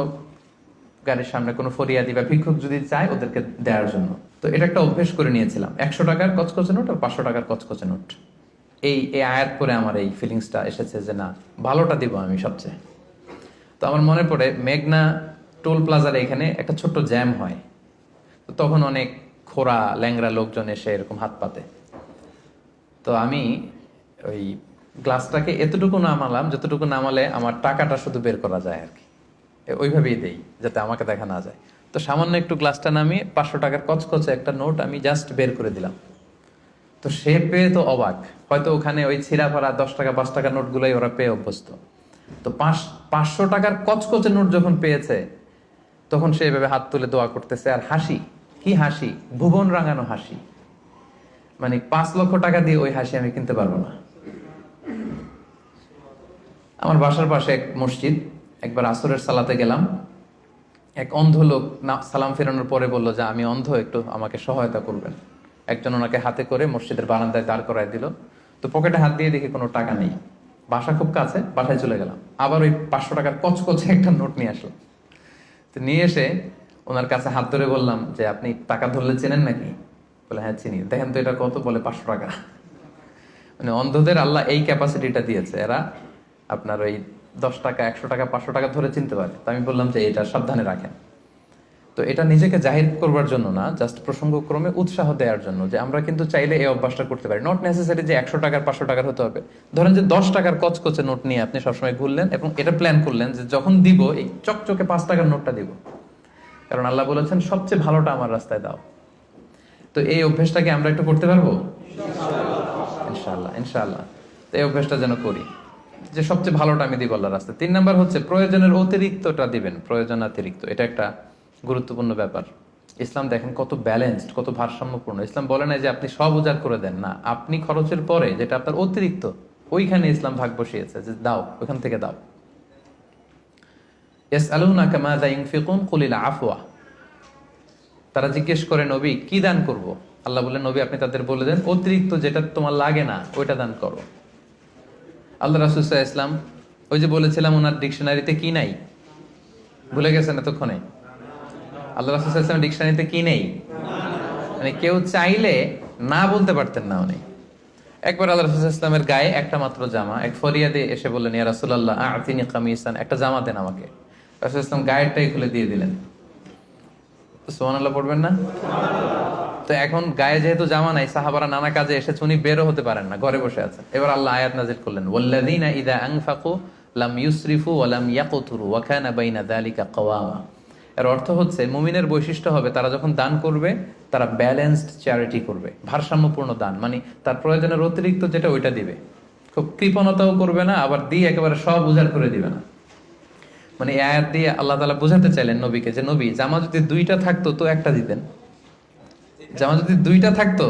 গাড়ির সামনে কোনো ফরিয়াদি বা ভিক্ষুক যদি চায় ওদেরকে দেওয়ার জন্য, তো এটা একটা অভ্যেস করে নিয়েছিলাম। 100 টাকার কচকচে নোট আর 500 টাকার কচকচে নোট। এই আয়াত করে আমার এই ফিলিংসটা এসেছে যে না, ভালোটা দিব আমি সবচেয়ে। তো আমার মনে পড়ে মেঘনা টোল প্লাজার এখানে একটা ছোট্ট জ্যাম হয়, তো তখন অনেক খোড়া ল্যাংরা লোকজন এসে এরকম হাত পাতে। তো আমি ওই গ্লাসটাকে এতটুকু নামালাম যতটুকু নামালে আমার টাকাটা শুধু বের করা যায় আর কি, ওইভাবেই দেই যাতে আমাকে দেখা না যায়। তো সামান্য একটু গ্লাসটা নামিয়ে 500 টাকার কচকচে একটা নোট আমি জাস্ট বের করে দিলাম। তো সে পেয়ে তো অবাক, হয়তো ওখানে ওই ছিঁড়া ফাড়া 10 টাকা 5 টাকার নোটগুলোই ওরা পেয়ে অভ্যস্ত। তো 500 টাকার কচকচে নোট যখন পেয়েছে, তখন সে এভাবে হাত তুলে দোয়া করতেছে আর হাসি, কি হাসি, ভুবন রাঙানো হাসি। মানে 5 লক্ষ টাকা দিয়ে ওই হাসি আমি কিনতে পারবো না। আমার বাসার পাশে এক মসজিদ, একবার আসরের সালাতে গেলাম, এক অন্ধ লোক সালাম ফেরানোর পরে বলল যে আমি অন্ধ, একটু আমাকে সহায়তা করবেন। একজন ওনাকে হাতে করে মসজিদের বারান্দায় দাঁড় করায় দিল। তো পকেটে হাত দিয়ে দেখি কোনো টাকা নেই। বাসা খুব কাছে, বাসায় চলে গেলাম, আবার ওই 500 টাকার কচকচে একটা নোট নিয়ে আসলাম। তো নিয়ে এসে ওনার কাছে হাত ধরে বললাম যে আপনি টাকা ধরলে চেনেন নাকি? বলে হ্যাঁ চিনি। দেখেন তো এটা কত? বলে 500 টাকা। মানে অন্ধদের আল্লাহ এই ক্যাপাসিটিটা দিয়েছে, এরা আপনার ওই 10 টাকা 100 টাকা 500 টাকা ধরে চিনতে পারে। তো আমি বললাম যে এটা সাবধানে রাখেন। তো এটা নিজেকে জাহির করবার জন্য না, জাস্ট প্রসঙ্গক্রমে উৎসাহ দেওয়ার জন্য যে আমরা কিন্তু চাইলে এই অভ্যাসটা করতে পারি। নট নেসেসারি যে 100 টাকার 500 টাকার হতে হবে। ধরেন যে 10 টাকার কচকচে নোট নিয়ে আপনি সবসময় ঘুরলেন এবং এটা প্ল্যান করলেন যে যখন দিব এই চকচকে 5 টাকার নোটটা দিব, কারণ আল্লাহ বলেছেন সবচেয়ে ভালোটা আমার রাস্তায় দাও। তো এই অভ্যেসটাকে আমরা একটু করতে পারবো ইনশাআল্লাহ, ইনশাআল্লাহ। তো এই অভ্যেসটা যেন করি যে সবচেয়ে ভালোটা আমি দিব আল্লাহর রাস্তায়। 3 নাম্বার হচ্ছে প্রয়োজনের অতিরিক্তটা দিবেন, প্রয়োজনাতিরিক্ত। এটা একটা গুরুত্বপূর্ণ ব্যাপার। ইসলাম দেখেন কত ব্যালেন্সড, কত ভারসাম্যপূর্ণ। ইসলাম বলে না যে আপনি সব উজাড় করে দেন, না, আপনি খরচের পরে যেটা আপনার অতিরিক্ত ওইখানে ইসলাম ভাগ বসিয়েছে যে দাও, ওইখান থেকে দাও। ইয়াসআলুনাকা মাযা ইউনফিকুন কুলিল আফওয়া, তারা জিজ্ঞেস করে নবী কি দান করব? আল্লাহ বলেন নবী আপনি তাদের বলে দেন অতিরিক্ত যেটা তোমার লাগে না ওইটা দান করো। আল্লাহ রাসূল সাল্লাল্লাহু আলাইহি ওয়াসাল্লাম, ওই যে বলেছিলাম ওনার ডিকশনারিতে কি নাই, ভুলে গেছেন এতক্ষণে? আল্লাহ রাসূল সাল্লাল্লাহু আলাইহি ওয়াসাল্লাম ডিকশনারিতে কি নেই? মানে কেউ চাইলে না বলতে পারতেন না উনি। একবার আল্লাহ রাসূল সাল্লাল্লাহু আলাইহি ওয়াসাল্লামের গায়ে একটা মাত্র জামা, এক ফরিয়াদে এসে বললেন ইয়া রাসূলুল্লাহ আ'তিনি কামিসান, একটা জামা দেন আমাকে। রাসূল সাল্লাল্লাহু আলাইহি ওয়াসাল্লাম গায়েরটাই খুলে দিয়ে দিলেন। সুবহানাল্লাহ পড়বেন না? তো এখন গায়ে যেহেতু জামা নাই, সাহাবারা নানা কাজে এসেছে, উনি বেরো হতে পারেন না, ঘরে বসে আছেন। এবার আল্লাহ আয়াত নাযিল করলেন ওয়াল্লাযীনা ইযা আনফাকু লাম ইউসরিফু ওয়া লাম ইয়াকতুরু ওয়া কানা বাইনা যালিকা কাওয়ামা। এর অর্থ হচ্ছে মুমিনের বৈশিষ্ট্য হবে তারা যখন দান করবে তারা ব্যালেন্সড চ্যারিটি করবে, ভারসাম্যপূর্ণ দান, মানে তার প্রয়োজনের অতিরিক্ত যেটা ওইটা দিবে, খুব কৃপণতাও করবে না, আবার দিয়ে একেবারে সব উজাড় করে দিবে না। মানে এই আয়াত দিয়ে আল্লাহ তাআলা বোঝাতে চাইলেন নবীকে যে নবী, জামা যদি দুইটা থাকতো তো একটা দিতেন, জামা যদি দুইটা থাকতো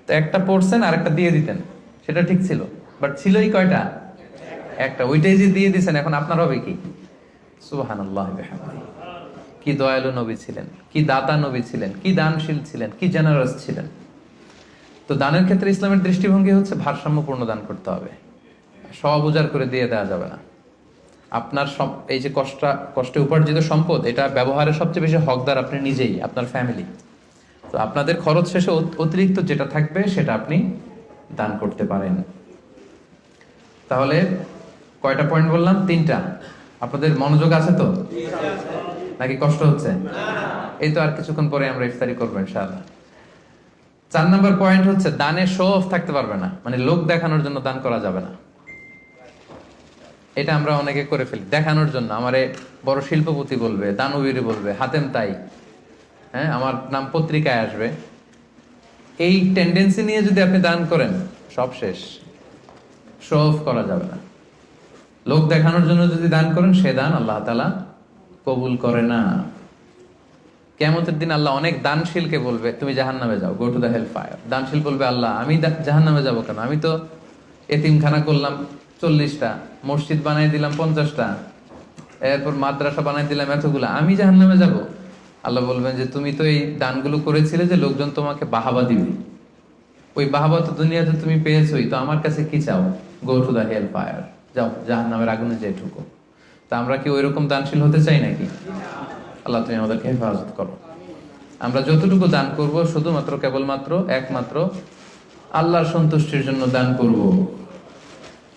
তো একটা পরছেন আর একটা দিয়ে দিতেন, সেটা ঠিক ছিল। বাট ছিলই কয়টা? একটা। ওইটাই যে দিয়ে দিছেন, এখন আপনার হবে কি? সুবহানাল্লাহ বিহামদিহি। কি দয়ালু নবী ছিলেন, কি দাতা নবী ছিলেন, কি দানশীল ছিলেন, কি জেনারাস ছিলেন। তো দানের ক্ষেত্রে ইসলামের দৃষ্টিভঙ্গি হচ্ছে ভারসাম্যপূর্ণ দান করতে হবে, সব উজাড় করে দিয়ে দেওয়া যাবে না। আপনার এই যে কষ্টে উপার্জিত সম্পদ, এটা ব্যবহারের সবচেয়ে বেশি হকদার আপনি নিজেই, আপনার ফ্যামিলি। তো আপনাদের খরচ শেষে অতিরিক্ত যেটা থাকবে সেটা আপনি দান করতে পারেন। তাহলে কয়টা পয়েন্ট বললাম? 3টা। আপনাদের মনোযোগ আছে তো, নাকি কষ্ট হচ্ছে? এই তো আর কিছুক্ষণ পরে আমরা ইফতারি করবো ইনশাআল্লাহ। 4 নম্বর পয়েন্ট হচ্ছে দানে শো অফ থাকতে পারবে না, মানে লোক দেখানোর জন্য দান করা যাবে না। এটা আমরা অনেকে করে ফেলি দেখানোর জন্য। আমারে বড় শিল্পপতি বলবে, দানবীর বলবে, হাতেম তাই, হ্যাঁ আমার নাম পত্রিকায় আসবে। এই টেন্ডেন্সি নিয়ে যদি আপনি দান করেন, সব শেষ। শো অফ করা যাবে না। লোক দেখানোর জন্য যদি দান করেন, সে দান আল্লাহ তাআলা কবুল করে না। কিয়ামতের দিন আল্লাহ অনেক দানশীলকে বলবে তুমি জাহান্নামে যাও, go to the hell fire. দানশীল বলবে আল্লাহ আমি জাহান্নামে যাবো কেন? আমি তো এতিমখানা করলাম 40টা, মসজিদ বানাই দিলাম 50টা, এরপর মাদ্রাসা বানাই দিলাম এতগুলা, আমি জাহান্নামে যাব? আল্লাহ বলবেন যে তুমি তো এই দানগুলো করেছিলে যে লোকজন তোমাকে বাহাবা দিবে, ওই বাহাবা তো দুনিয়াতে তুমি পেয়েছোই, তো আমার কাছে কি চাও? Go to the hell fire, যাও জাহান্নামের আগুনে যেয়ে ঢুকো। তা আমরা কি ওইরকম দানশীল হতে চাই নাকি? আল্লাহ তুমি আমাদেরকে হেফাজত করো। আমরা যতটুকু দান করব শুধুমাত্র কেবলমাত্র একমাত্র আল্লাহর সন্তুষ্টির জন্য দান করব।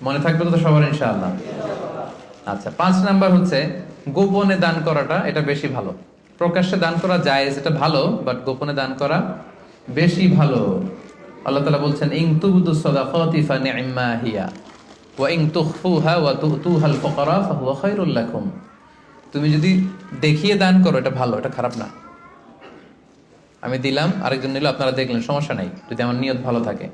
মনে থাকবে তো সবার ইনশাআল্লাহ? আচ্ছা, 5 নাম্বার হচ্ছে গোপনে দান করাটা, এটা বেশি ভালো। প্রকাশ্যে দান করা যায়, এটা ভালো, বাট গোপনে দান করা বেশি ভালো। আল্লাহ তাআলা বলছেন ইন তুবদু সাদাকাতি ফানি'মা হিয়া ওয়া ইন তুখফুহা ওয়া তুতুহাল ফুকারা ফাহুয়া খায়রুল লাকুম। তুমি যদি দেখিয়ে দান করো এটা ভালো, এটা খারাপ না। আমি দিলাম, আরেকজন নিল, আপনারা দেখলেন, সমস্যা নাই যদি আমার নিয়ত ভালো থাকে।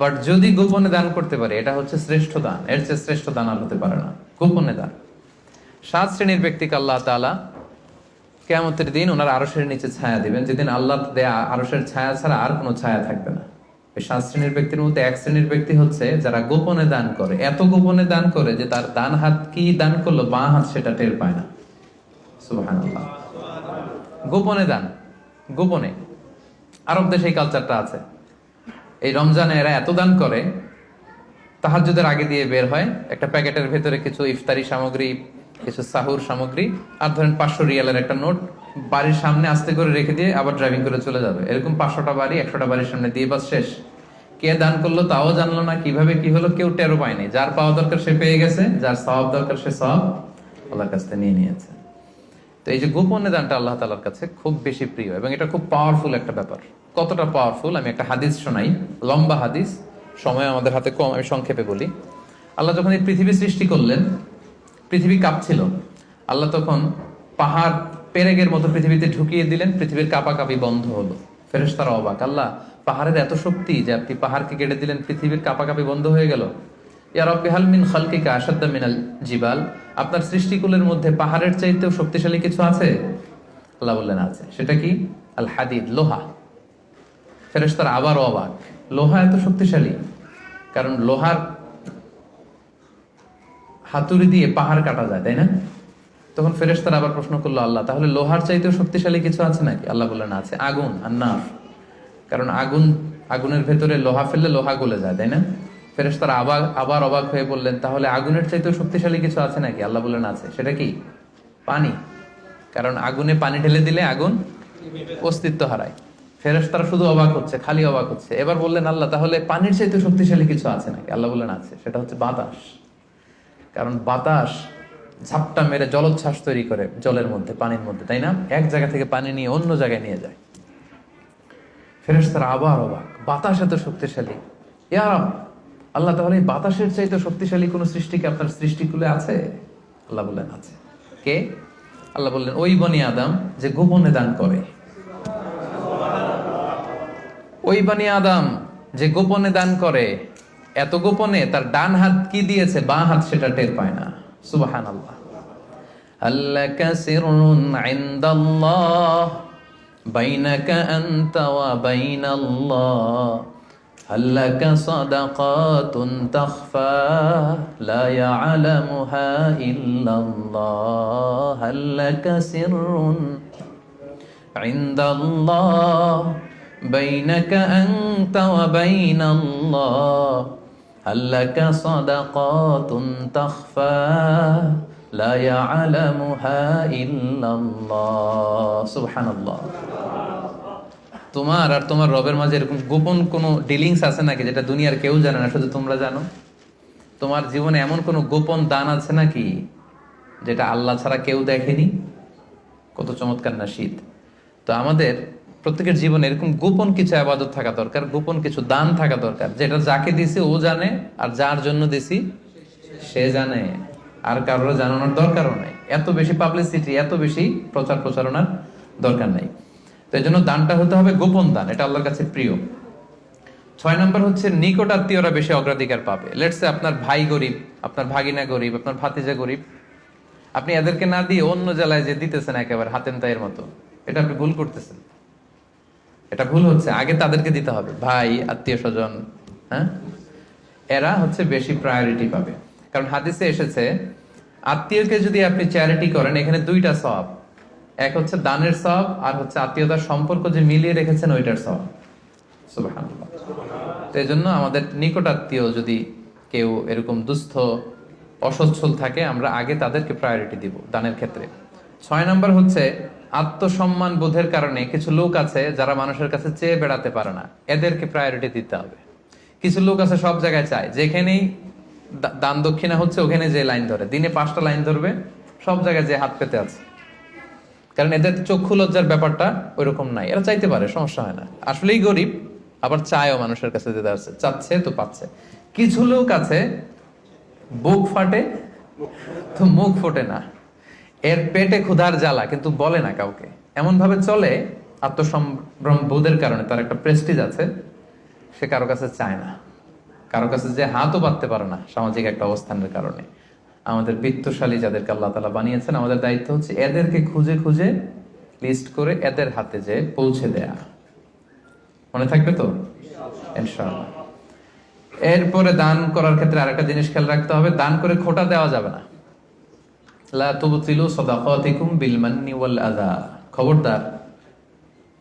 বাট যদি গোপনে দান করতে পারে, এটা হচ্ছে শ্রেষ্ঠ দান। এর চেয়ে শ্রেষ্ঠ দান আর হতে পারে না, গোপনে দান। 7 শ্রেণীর ব্যক্তিকে আল্লাহ তাআলা কিয়ামতের দিন ওনার আরশের নিচে ছায়া দিবেন, যেদিন আল্লাহ দেয়া আরশের ছায়া ছাড়া আর কোনো ছায়া থাকবে না। এই 7 শ্রেণীর ব্যক্তির মধ্যে 1 শ্রেণীর ব্যক্তি হচ্ছে যারা গোপনে দান করে, এত গোপনে দান করে যে তার ডান হাত কি দান করলো, বাঁ হাত সেটা টের পায় না। সুবহানাল্লাহ। গোপনে দান, গোপনে। আরব দেশে এই কালচারটা আছে। এই রমজানে এরা এত দান করে, তাহাজ্জুদের আগে দিয়ে বের হয়, একটা প্যাকেটের ভেতরে কিছু ইফতারি সামগ্রী, কিছু সাহুর সামগ্রী, আর ধরেন 500 রিয়ালের একটা নোট বাড়ির সামনে আস্তে করে রেখে দিয়ে আবার ড্রাইভিং করে চলে যাবে। এরকম 500টা বাড়ি, 100টা বাড়ির সামনে দিয়ে বাস শেষ। কে দান করলো তাও জানলো না, কিভাবে কি হলো কেউ টেরও পায়নি। যার পাওয়া দরকার সে পেয়ে গেছে, যার সওয়াব দরকার সে সওয়াব আল্লাহর কাছ থেকে নিয়ে নিয়েছে। তো এই যে গোপনে দানটা আল্লাহ তাআলার কাছে খুব বেশি প্রিয়, এবং এটা খুব পাওয়ারফুল একটা ব্যাপার। কতটা পাওয়ারফুল আমি একটা হাদিস শোনাই, লম্বা হাদিস, সময় আমাদের হাতে কম, আমি সংক্ষেপে বলি। আল্লাহ যখন এই পৃথিবী সৃষ্টি করলেন, পৃথিবী কাঁপছিল। আল্লাহ তখন পাহাড় পেরেকের মতো পৃথিবীতে ঢুকিয়ে দিলেন, পৃথিবীর কাঁপাকাঁপি বন্ধ হলো। ফেরেশতারা অবাক, আল্লাহ পাহাড়ের এত শক্তি যে আপনি পাহাড়কে কেটে দিলেন, পৃথিবীর কাঁপাকাঁপি বন্ধ হয়ে গেল। ইয়া রাব্বি হাল মিন খালকিকা আশাদ্দা মিনাল জিবাল, আপনার সৃষ্টিকুলের মধ্যে পাহাড়ের চাইতেও শক্তিশালী কিছু আছে? আল্লাহ বললেন আছে। সেটা কি? আল হাদিদ, লোহা। ফেরেশতারা আবার অবাক, লোহা এত শক্তিশালী? কারণ লোহার হাতুড়ি দিয়ে পাহাড় কাটা যায়, তাই না? তখন ফেরেশতারা আবার প্রশ্ন করলো, আল্লাহ তাহলে লোহার চাইতেও শক্তিশালী কিছু আছে নাকি? আল্লাহ বললেন আছে, আগুন আর নার। কারণ আগুনের ভেতরে লোহা ফেললে লোহা গলে যায়, তাই না? ফেরেশতারা আবার অবাক হয়ে বললেন, তাহলে আগুনের চাইতেও শক্তিশালী কিছু আছে নাকি? আল্লাহ বললেন আছে। সেটা কি? পানি। কারণ আগুনে পানি ঢেলে দিলে আগুন অস্তিত্ব হারায়। ফেরেশতারা শুধু অবাক হচ্ছে, খালি অবাক হচ্ছে। এবার বললেন, আল্লাহ তাহলে পানির চাইতেও শক্তিশালী কিছু আছে নাকি? আল্লাহ বললেন আছে। সেটা হচ্ছে বাতাস। কারণ বাতাস ঝাপটা মেরে জলোচ্ছ্বাস তৈরি করে জলের মধ্যে, পানির মধ্যে, তাই না? এক জায়গা থেকে পানি নিয়ে অন্য জায়গায় নিয়ে যায়। ফেরেশতারা আবার অবাক, বাতাস এত শক্তিশালী? ইয়া রাব, আল্লাহ তাহলে এই বাতাসের চাইতে শক্তিশালী কোন সৃষ্টি কি আপনার সৃষ্টিকুলে আছে? আল্লাহ বললেন আছে। কে? আল্লাহ বললেন ওই বনি আদম যে গোপনে দান করে। ওই বনি আদম যে গোপনে দান করে, এত গোপনে তার ডান হাত কি দিয়েছে বাঁ হাত সেটা টের পায় না। সুবহানাল্লাহ। আল্লাকা সিররুন ইনদাল্লাহ বাইনাকা আনতা ওয়া বাইনাল্লাহ আল্লাকা সাদাকাতুন তাখফা লা ইয়ালামুহা ইল্লাল্লাহ আল্লাকা সিররুন ইনদাল্লাহ বাইনাকা আনতা ওয়া বাইনাল্লাহ আল্লাকা সাদাকাতুন তাখফা লা ইয়ালামুহা ইল্লাল্লাহ। সুবহানাল্লাহ। তোমার আর তোমার রবের মাঝে এরকম গোপন কোনো ডিলিংস আছে নাকি যেটা দুনিয়ার কেউ জানে না, শুধু তোমরা জানো? তোমার জীবনে এমন কোনো গোপন দান আছে নাকি যেটা আল্লাহ ছাড়া কেউ দেখেনি? কত চমৎকার না শীত। তো আমাদের প্রত্যেকের জীবনে এরকম গোপন কিছু ইবাদত থাকা দরকার, গোপন কিছু দান থাকা দরকার, যেটা যাকে দিছি ও জানে, আর যার জন্য দিছি সে জানে, আর কারোর জানানোর দরকারও নাই। এত বেশি পাবলিসিটি, এত বেশি প্রচার প্রচারণার দরকার নাই। তো এই জন্য দানটা হতে হবে গোপন দান, এটা আল্লাহর কাছে প্রিয়। 6 নম্বর হচ্ছে নিকট আত্মীয়রা বেশি অগ্রাধিকার পাবে। লেটস সে আপনার ভাই গরিব, আপনার ভাগিনা গরিব, আপনার ভাতিজা গরিব, আপনি এদেরকে না দিয়ে অন্য জেলায় যে দিতেছেন একেবারে হাতেম তাইয়ের মতো, এটা আপনি ভুল করতেছেন। এটা ভুল হচ্ছে, আগে তাদেরকে দিতে হবে। ভাই, আত্মীয় স্বজন, হ্যাঁ, এরা হচ্ছে বেশি প্রায়োরিটি পাবে। কারণ হাদিসে এসেছে আত্মীয়কে যদি আপনি চ্যারিটি করেন, এখানে 2টা সওয়াব, এক হচ্ছে দানের সওয়াব, আর হচ্ছে আত্মীয়তার সম্পর্ক যে মিলিয়ে রেখেছেন ওইটার সওয়াব। সুবহানাল্লাহ। তো এই জন্য আমাদের নিকট আত্মীয় যদি কেউ এরকম দুস্থ অসচ্ছল থাকে, আমরা আগে তাদেরকে প্রায়োরিটি দিব দানের ক্ষেত্রে। 6 নম্বর হচ্ছে আত্মসম্মান বোধের কারণে কিছু লোক আছে যারা মানুষের কাছে চেয়ে বেড়াতে পারে না, এদেরকে প্রায়োরিটি দিতে হবে। কিছু লোক আছে সব জায়গায় চায়, যেখানেই দান দক্ষিণা হচ্ছে ওখানে যে লাইন ধরে, দিনে 5টা লাইন ধরবে, সব জায়গায় যে হাত পেতে আছে। কারণ এদের চক্ষু লজ্জার ব্যাপারটা ওইরকম নাই, এরা চাইতে পারে, সমস্যা হয় না, আসলেই গরিব, আবার চায়ও মানুষের কাছে যেতে আসছে, চাচ্ছে তো পাচ্ছে। কিছু লোক আছে বুক ফাটে তো মুখ ফোটে না, এর পেটে ক্ষুধার জ্বালা কিন্তু বলে না কাউকে, এমন ভাবে চলে আত্মসম্ভ্রম বোধের কারণে, তার একটা প্রেস্টিজ আছে, সে কারো কাছে চায় না, কারো কাছে যে হাতও পাততে পারে না সামাজিক একটা অবস্থানের কারণে। আমাদের বিত্তশালী যাদেরকে আল্লাহ তাআলা বানিয়েছেন, আমাদের দায়িত্ব হচ্ছে এদেরকে খুঁজে খুঁজে লিস্ট করে এদের হাতে যে পৌঁছে দেয়া। মনে থাকবে তো ইনশাআল্লাহ। এরপরে দান করার ক্ষেত্রে আরেকটা জিনিস খেয়াল রাখতে হবে, দান করে খোটা দেওয়া যাবে না। লা তুবতিলু সাদাকাতিকুম বিল মান্নি ওয়াল আযা। খবরদার,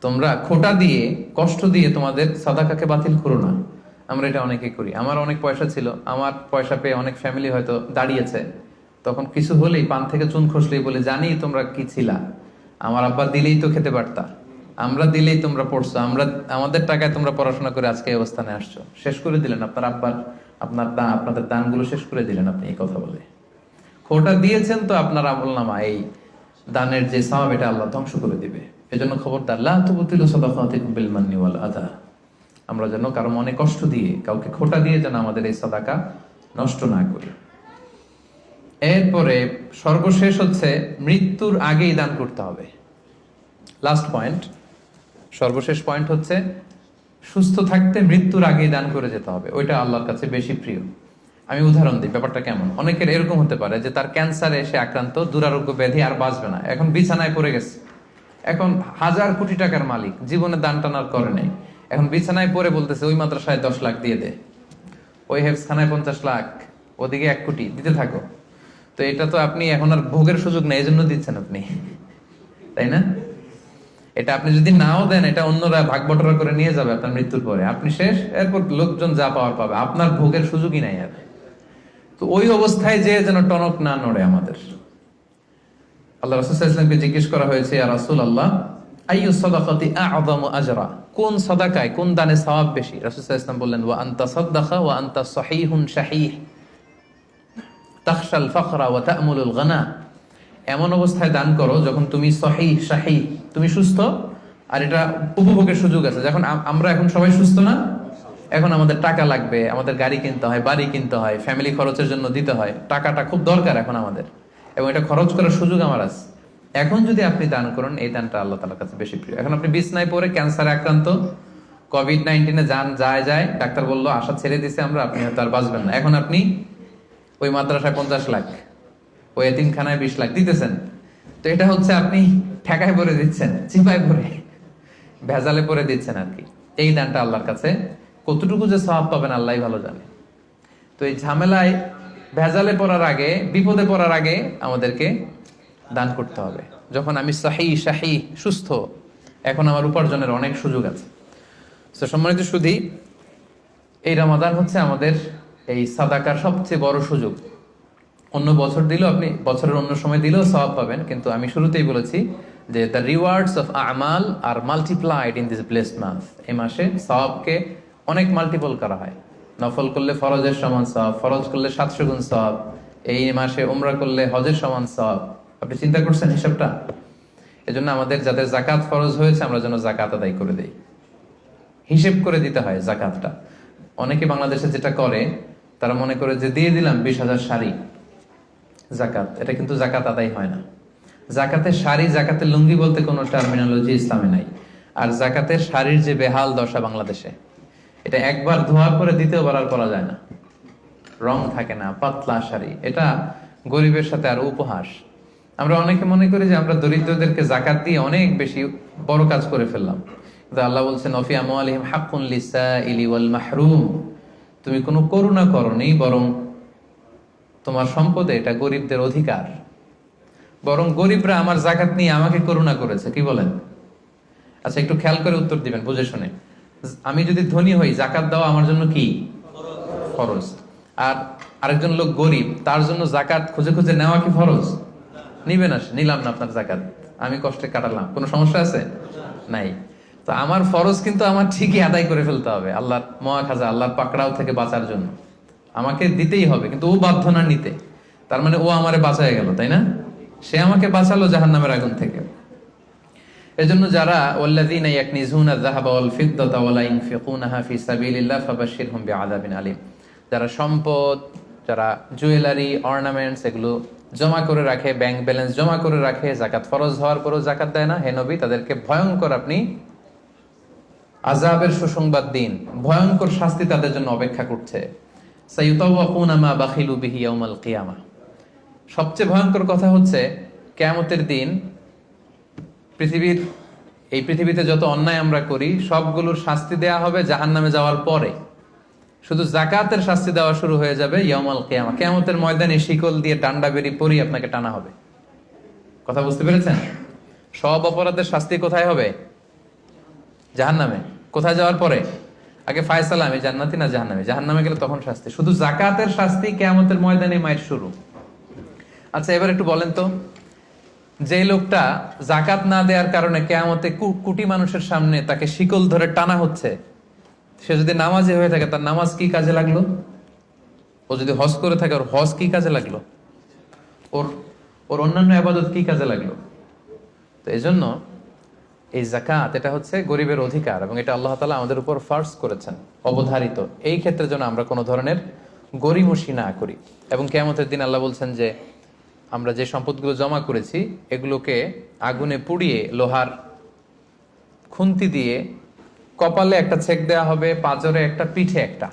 তোমরা খোটা দিয়ে, কষ্ট দিয়ে তোমাদের সাদাকাকে বাতিল করো না। আমরা এটা অনেকে করি। আমার অনেক পয়সা ছিল, আমার পয়সা পেয়ে অনেক ফ্যামিলি হয়তো দাঁড়িয়েছে, তখন কিছু হলেই পান থেকে চুন খসলেই বলে, জানি তোমরা কি ছিলা, আমার আব্বা দিলেই তো খেতে পারতা, আমরা দিলেই তোমরা পড়ছো, আমাদের টাকায় তোমরা পড়াশোনা করে আজকে এই অবস্থানে আসছো। শেষ করে দিলেন আপনার আব্বার, আপনাদের দানগুলো শেষ করে দিলেন আপনি এই কথা বলে। খোটা দিয়েছেন তো আপনার আমলনামা, এই দানের যে সওয়াব, এটা আল্লাহ ধ্বংস করে দিবে। এজন্য খবরদার, লা তুবতিলু সাদাকাতিকুম বিল মান্নি ওয়াল আযা। আমরা যেন কারো মনে কষ্ট দিয়ে, কাউকে খোটা দিয়ে যেন আমাদের এই সাদাকা নষ্ট না করি। এরপরে সর্বশেষ হচ্ছে মৃত্যুর আগেই দান করতে হবে। লাস্ট পয়েন্ট, সর্বশেষ পয়েন্ট হচ্ছে সুস্থ থাকতে মৃত্যুর আগেই দান করে যেতে হবে, ওইটা আল্লাহর কাছে বেশি প্রিয়। আমি উদাহরণ দিই, ব্যাপারটা কেমন। অনেকের এরকম হতে পারে যে তার ক্যান্সারে সে আক্রান্ত, দুরারোগ্য ব্যাধি, আর বাঁচবে না, এখন বিছানায় পড়ে গেছে, এখন 1000 কোটি টাকার মালিক, জীবনে দান টান আর করে নাই, এখন বিছানায় পড়ে বলতেছে ওই মাদ্রাসায় 10 লাখ দিয়ে দে, ওই হেফজখানায় 50 লাখ, ওদিকে 1 কোটি দিতে থাকো। তো এটা তো আপনি এখন আর ভোগের সুযোগ নেই, এই জন্য দিচ্ছেন আপনি, তাই না? এটা আপনি যদি নাও দেন, এটা অন্যরা ভাগ বটরা করে নিয়ে যাবে আপনার মৃত্যুর পরে, আপনি শেষ, এরপর লোকজন যা পাওয়ার পাবে, আপনার ভোগের সুযোগই নাই আর। তো ওই অবস্থায় যে যেন টনক না নড়ে আমাদের। আল্লাহ রাসূল সাল্লাল্লাহু আলাইহি ওয়াসাল্লামকে জিজ্ঞেস করা হয়েছে, ইয়া রাসূলুল্লাহ আইয়ু সাদাকাতি আ'যামু আজরা, কোন সাদাকায়, কোন দানে সওয়াব বেশি? রাসূল সাল্লাল্লাহু আলাইহি ওয়াসাল্লাম বললেন, ওয়া আনতা সাদাকা ওয়া আনতা সহিহুন শাহীহ তাখশাল ফাকরা ওয়া তা'মুলুল গানা। এমন অবস্থায় দান করো যখন তুমি সহিহ শাহীহ, তুমি সুস্থ, আর এটা উপভোগের সুযোগ আছে। যখন আমরা এখন সবাই সুস্থ না, এখন আমাদের টাকা লাগবে, আমাদের গাড়ি কিনতে হয়, বাড়ি কিনতে হয়, ফ্যামিলি খরচের জন্য দিতে হয়, টাকাটা খুব দরকার এখন আমাদের, এবং এটা খরচ করার সুযোগ আমার আছে। এখন যদি আপনি দান করেন, এই দানটা আল্লাহ তাআলার কাছে বেশি প্রিয়। এখন আপনি বিছনায় পড়ে ক্যান্সারে আক্রান্ত, কোভিড-19 যান যায় ডাক্তার বললো আশা ছেড়ে দিছে আমরা, আপনি হয়তো আর বাঁচবেন না। এখন আপনি ওই মাদ্রাসায় 50 লাখ, ওই এতিমখানায় 20 লাখ দিতেছেন। তো এটা হচ্ছে আপনি ঠেকায় পরে দিচ্ছেন, চিপায় পরে, ভেজালে পরে দিচ্ছেন আর কি। এই দানটা আল্লাহর কাছে কতটুকু যে সওয়াব পাবেন আল্লাহ ভালো জানে। তো এই ঝামেলায় ভেজালে পড়ার আগে, বিপদে পড়ার আগে আমাদেরকে দান করতে হবে। যখন আমি শাহী সুস্থ, এখন আমার উপার্জনের অনেক সুযোগ আছে। তো সম্মানিত সুধী, এই রমাদান হচ্ছে আমাদের এই সাদাকার সবচেয়ে বড় সুযোগ। অন্য বছর দিলেও আপনি বছরের অন্য সময় দিলেও সওয়াব পাবেন, কিন্তু আমি শুরুতেই বলেছি যে দ্য রিওয়ার্ডস অফ আমাল are multiplied in this blessed month. এই মাসে সওয়াবকে অনেক মাল্টিপল করা হয়। নফল করলে ফরজের সমান সওয়াব, ফরজ করলে 700 গুণ সওয়াব, এই মাসে উমরা করলে হজের সমান সওয়াব। আপনি চিন্তা করছেন হিসাবটা? এজন্য আমাদের যাদের জাকাত ফরজ হয়েছে আমরা যেন জাকাত আদায় করে দেই, হিসেব করে দিতে হয় জাকাতটা। অনেকে বাংলাদেশে যেটা করে, তারা মনে করে যে দিয়ে দিলাম 20,000 শাড়ি জাকাত, এটা কিন্তু জাকাত আদায় হয় না। জাকাতের শাড়ি, জাকাতের লুঙ্গি বলতে কোনো টার্মিনোলজি ইসলামে নাই। আর জাকাতের শাড়ির যে বেহাল দশা বাংলাদেশে, এটা একবার ধোয়া করে দ্বিতীয়বার আর পরা যায় না, রং থাকে না, পাতলা শাড়ি। এটা গরিবের সাথে আর উপহাস। আমরা অনেকে মনে করি যে আমরা দরিদ্রদেরকে জাকাত দিয়ে অনেক বেশি বড় কাজ করে ফেললাম, কিন্তু আল্লাহ বলছেন অফি আমওয়ালিহিম হাক্কুন লিসাইলি ওয়াল মাহরুম। তুমি কোনো করুণা করনি, বরং তোমার সম্পদে এটা গরিবদের অধিকার। বরং গরিবরা আমার জাকাত নিয়ে আমাকে করুণা করেছে, কি বলেন? আচ্ছা, একটু খেয়াল করে উত্তর দিবেন বুঝে শুনে। আমি যদি ধনী হই, জাকাত দেওয়া আমার জন্য কি ফরজ? আর আরেকজন লোক গরিব, তার জন্য জাকাত খুঁজে খুঁজে নেওয়া কি ফরজ? নিবেন, আসে নিলাম না আপনার জাকাত, আমি কষ্টে কাটালাম, কোনো সমস্যা আছে? নাই। তো আমার ফরজ কিন্তু আমার ঠিকই আদায় করে ফেলতে হবে, আল্লাহর মহাখাজা, আল্লাহর পাকড়াও থেকে বাঁচার জন্য আমাকে দিতেই হবে। কিন্তু ও বাধ্য না নিতে, তার মানে ও আমারে বাঁচায় গেল, তাই না? সে আমাকে বাঁচালো জাহান্নামের আগুন থেকে। এজন্য যারা ওয়াল্লাযীনা ইয়াকনিজুনা আয-যাহাবা ওয়াল ফিদ্দাতা ওয়া লা ইউনফিকুনাহা ফি সাবিলিল্লাহ ফাবাশশিরহুম বিআযাবিন আলীম। যারা সম্পদ, যারা জুয়েলারি, অর্নামেন্টস এগুলো জমা করে রাখে, ব্যাংক ব্যালেন্স জমা করে রাখে, জাকাত ফরজ হওয়ার পরও জাকাত দেয় না, হে নবী তাদেরকে ভয়ঙ্কর আপনি আযাবের সুসংবাদ দিন, ভয়ঙ্কর শাস্তি তাদের জন্য অপেক্ষা করছে। সাইয়ুতাওয়াকুনা মা বাখিলু বিহি ইয়াউমাল কিয়ামাহ। সবচেয়ে ভয়ঙ্কর কথা হচ্ছে কিয়ামতের দিন এই পৃথিবীতে যত অন্যায় আমরা করি সবগুলোর শাস্তি দেয়া হবে জাহান্নামে যাওয়ার পরে। শুধু জাকাতের শাস্তি দেওয়া শুরু হয়ে যাবে ইয়াউমাল কিয়ামা। কিয়ামতের ময়দানে শিকল দিয়ে ডান্ডা বেরি পরি আপনাকে টানা হবে। কথা বুঝতে পেরেছেন? সব অপরাধের শাস্তি কোথায় হবে? জাহান্নামে। কোথায় যাওয়ার পরে? আগে ফায়সালা, আমি জান্নাতি না জাহান্নামে। জাহান্নামে গেলে তখন শাস্তি। শুধু জাকাতের শাস্তি কিয়ামতের ময়দানে মায়ের শুরু। আচ্ছা, এবার একটু বলেন তো, যে লোকটা জাকাত না দেওয়ার কারণে কিয়ামতে কোটি মানুষের সামনে তাকে শিকল ধরে টানা হচ্ছে, সে যদি নামাজি হয়ে থাকে তার নামাজ কি কাজে লাগলো? ও যদি হজ করে থাকে ওর হজ কি কাজে লাগলো? ওর অন্যান্য ইবাদত কি কাজে লাগলো? তো এই জন্য এই যাকাত এটা হচ্ছে গরিবের অধিকার, এবং এটা আল্লাহ তাআলা আমাদের উপর ফার্জ করেছেন, অবধারিত। এই ক্ষেত্রে যেন আমরা কোনো ধরনের গরিমসি না করি। এবং কিয়ামতের দিন আল্লাহ বলছেন যে আমরা যে সম্পদগুলো জমা করেছি এগুলোকে আগুনে পুড়িয়ে লোহার খুন্তি দিয়ে কপালে একটা ছেক দেওয়া হবে, পাঁজরে একটা, পিঠে একটা।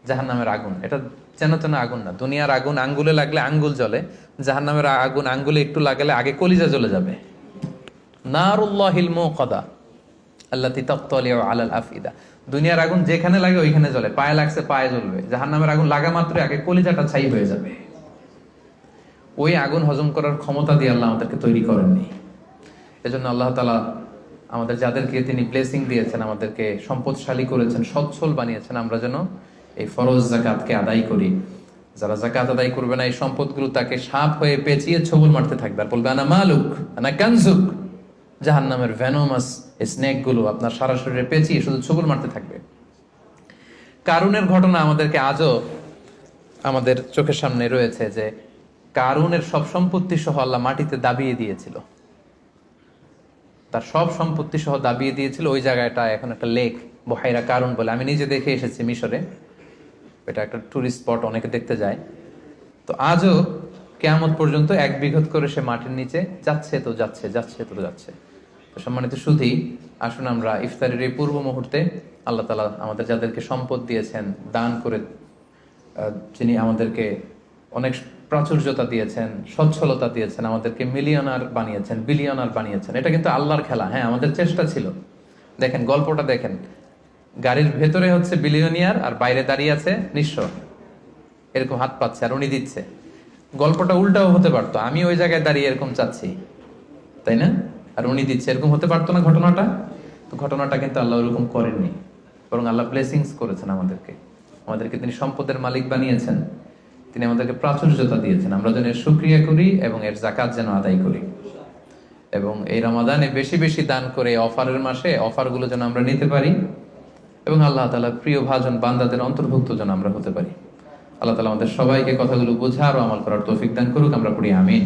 জাহান্নামের আগুন এটা যেন তেন আগুন না। দুনিয়ার আগুন আঙ্গুলে লাগলে আঙ্গুল জ্বলে, জাহান্নামের আগুন আঙ্গুলে একটু লাগালে আগে কলিজা জ্বলে যাবে। নারুল্লাহিল মুকাদা আল্লাতী তাত্তালিউ আলাল আফইদা। দুনিয়ার আগুন যেখানে লাগে ওইখানে জ্বলে, পায়ে লাগছে পায়ে জ্বলবে। জাহান্নামের আগুন লাগা মাত্রই আগে কলিজাটা ছাই হয়ে যাবে। ওই আগুন হজম করার ক্ষমতা দিয়ে আল্লাহ আমাদেরকে তৈরি করেননি। এজন্য আল্লাহ তাআলা আমাদের যাদেরকে তিনি ব্লেসিং দিয়েছেন, আমাদেরকে সম্পদশালী করেছেন, সচ্ছল বানিয়েছেন, আমরা যেন এই ফরজ যাকাতকে আদায় করি। যারা যাকাত আদায় করবে না, এই সম্পদগুলো তাকে সাপ হয়ে পেঁচিয়ে ছবল মারতে থাকবে, আর বলবে আনা মালুক আনা কানজুক। জাহান্নামের ভেনোমাস স্নেক গুলো আপনার সারা শরীরে পেঁচিয়ে শুধু ছবল মারতে থাকবে। কারুনের ঘটনা আমাদেরকে আজও আমাদের চোখের সামনে রয়েছে, যে কারুনের সব সম্পত্তি সহ আল্লাহ মাটিতে দাবিয়ে দিয়েছিল, তার সব সম্পত্তি সহ দাবিয়ে দিয়েছিল। ওই জায়গাটা এখন একটা লেক, বহাইরা কারুন বলে, আমি নিজে দেখে এসেছি মিশরে। এটা একটা টুরিস্ট স্পট, অনেকে দেখতে যায়। তো আজও কিয়ামত পর্যন্ত 1 বিঘত করে সে মাটির নিচে যাচ্ছে তো যাচ্ছে, যাচ্ছে তো যাচ্ছে। তো সম্মানিত সুধী, আসুন আমরা ইফতারের এই পূর্ব মুহূর্তে আল্লাহ তাআলা আমাদের যাদেরকে সম্পদ দিয়েছেন, দান করে যিনি আমাদেরকে অনেক প্রাচুর্যতা দিয়েছেন, সচ্ছলতা দিয়েছেন, আমাদেরকে মিলিয়নার বানিয়েছেন, বিলিয়নার বানিয়েছেন, এটা কিন্তু আল্লাহর খেলা। হ্যাঁ, আমাদের চেষ্টা ছিল। দেখেন গল্পটা দেখেন, গাড়ির ভেতরে হচ্ছে বিলিয়নিয়ার আর বাইরে দাঁড়িয়ে আছে নিঃস্ব, এরকম হাত পাচ্ছে আর উনি দিচ্ছে। গল্পটা উল্টাও হতে পারতো, আমি ওই জায়গায় দাঁড়িয়ে এরকম চাচ্ছি, তাই না, আর উনি দিচ্ছে, এরকম হতে পারতো না ঘটনাটা? তো ঘটনাটা কিন্তু আল্লাহ ওরকম করেননি, বরং আল্লাহ ব্লেসিংস করেছেন আমাদেরকে। আমাদেরকে তিনি সম্পদের মালিক বানিয়েছেন, তিনি আমাদেরকে প্রাচুর্যতা দিয়েছেন, আমরা যেন এর শুকরিয়া করি এবং এর জাকাত যেন আদায় করি, এবং এই রমাদানে বেশি বেশি দান করে অফারের মাসে অফারগুলো যেন আমরা নিতে পারি, এবং আল্লাহ তাআলার প্রিয় ভাজন বান্দাদের অন্তর্ভুক্ত যেন আমরা হতে পারি। আল্লাহ তাআলা আমাদের সবাইকে কথাগুলো বোঝার ও আমল করার তৌফিক দান করুক। আমরা পড়ি আমিন।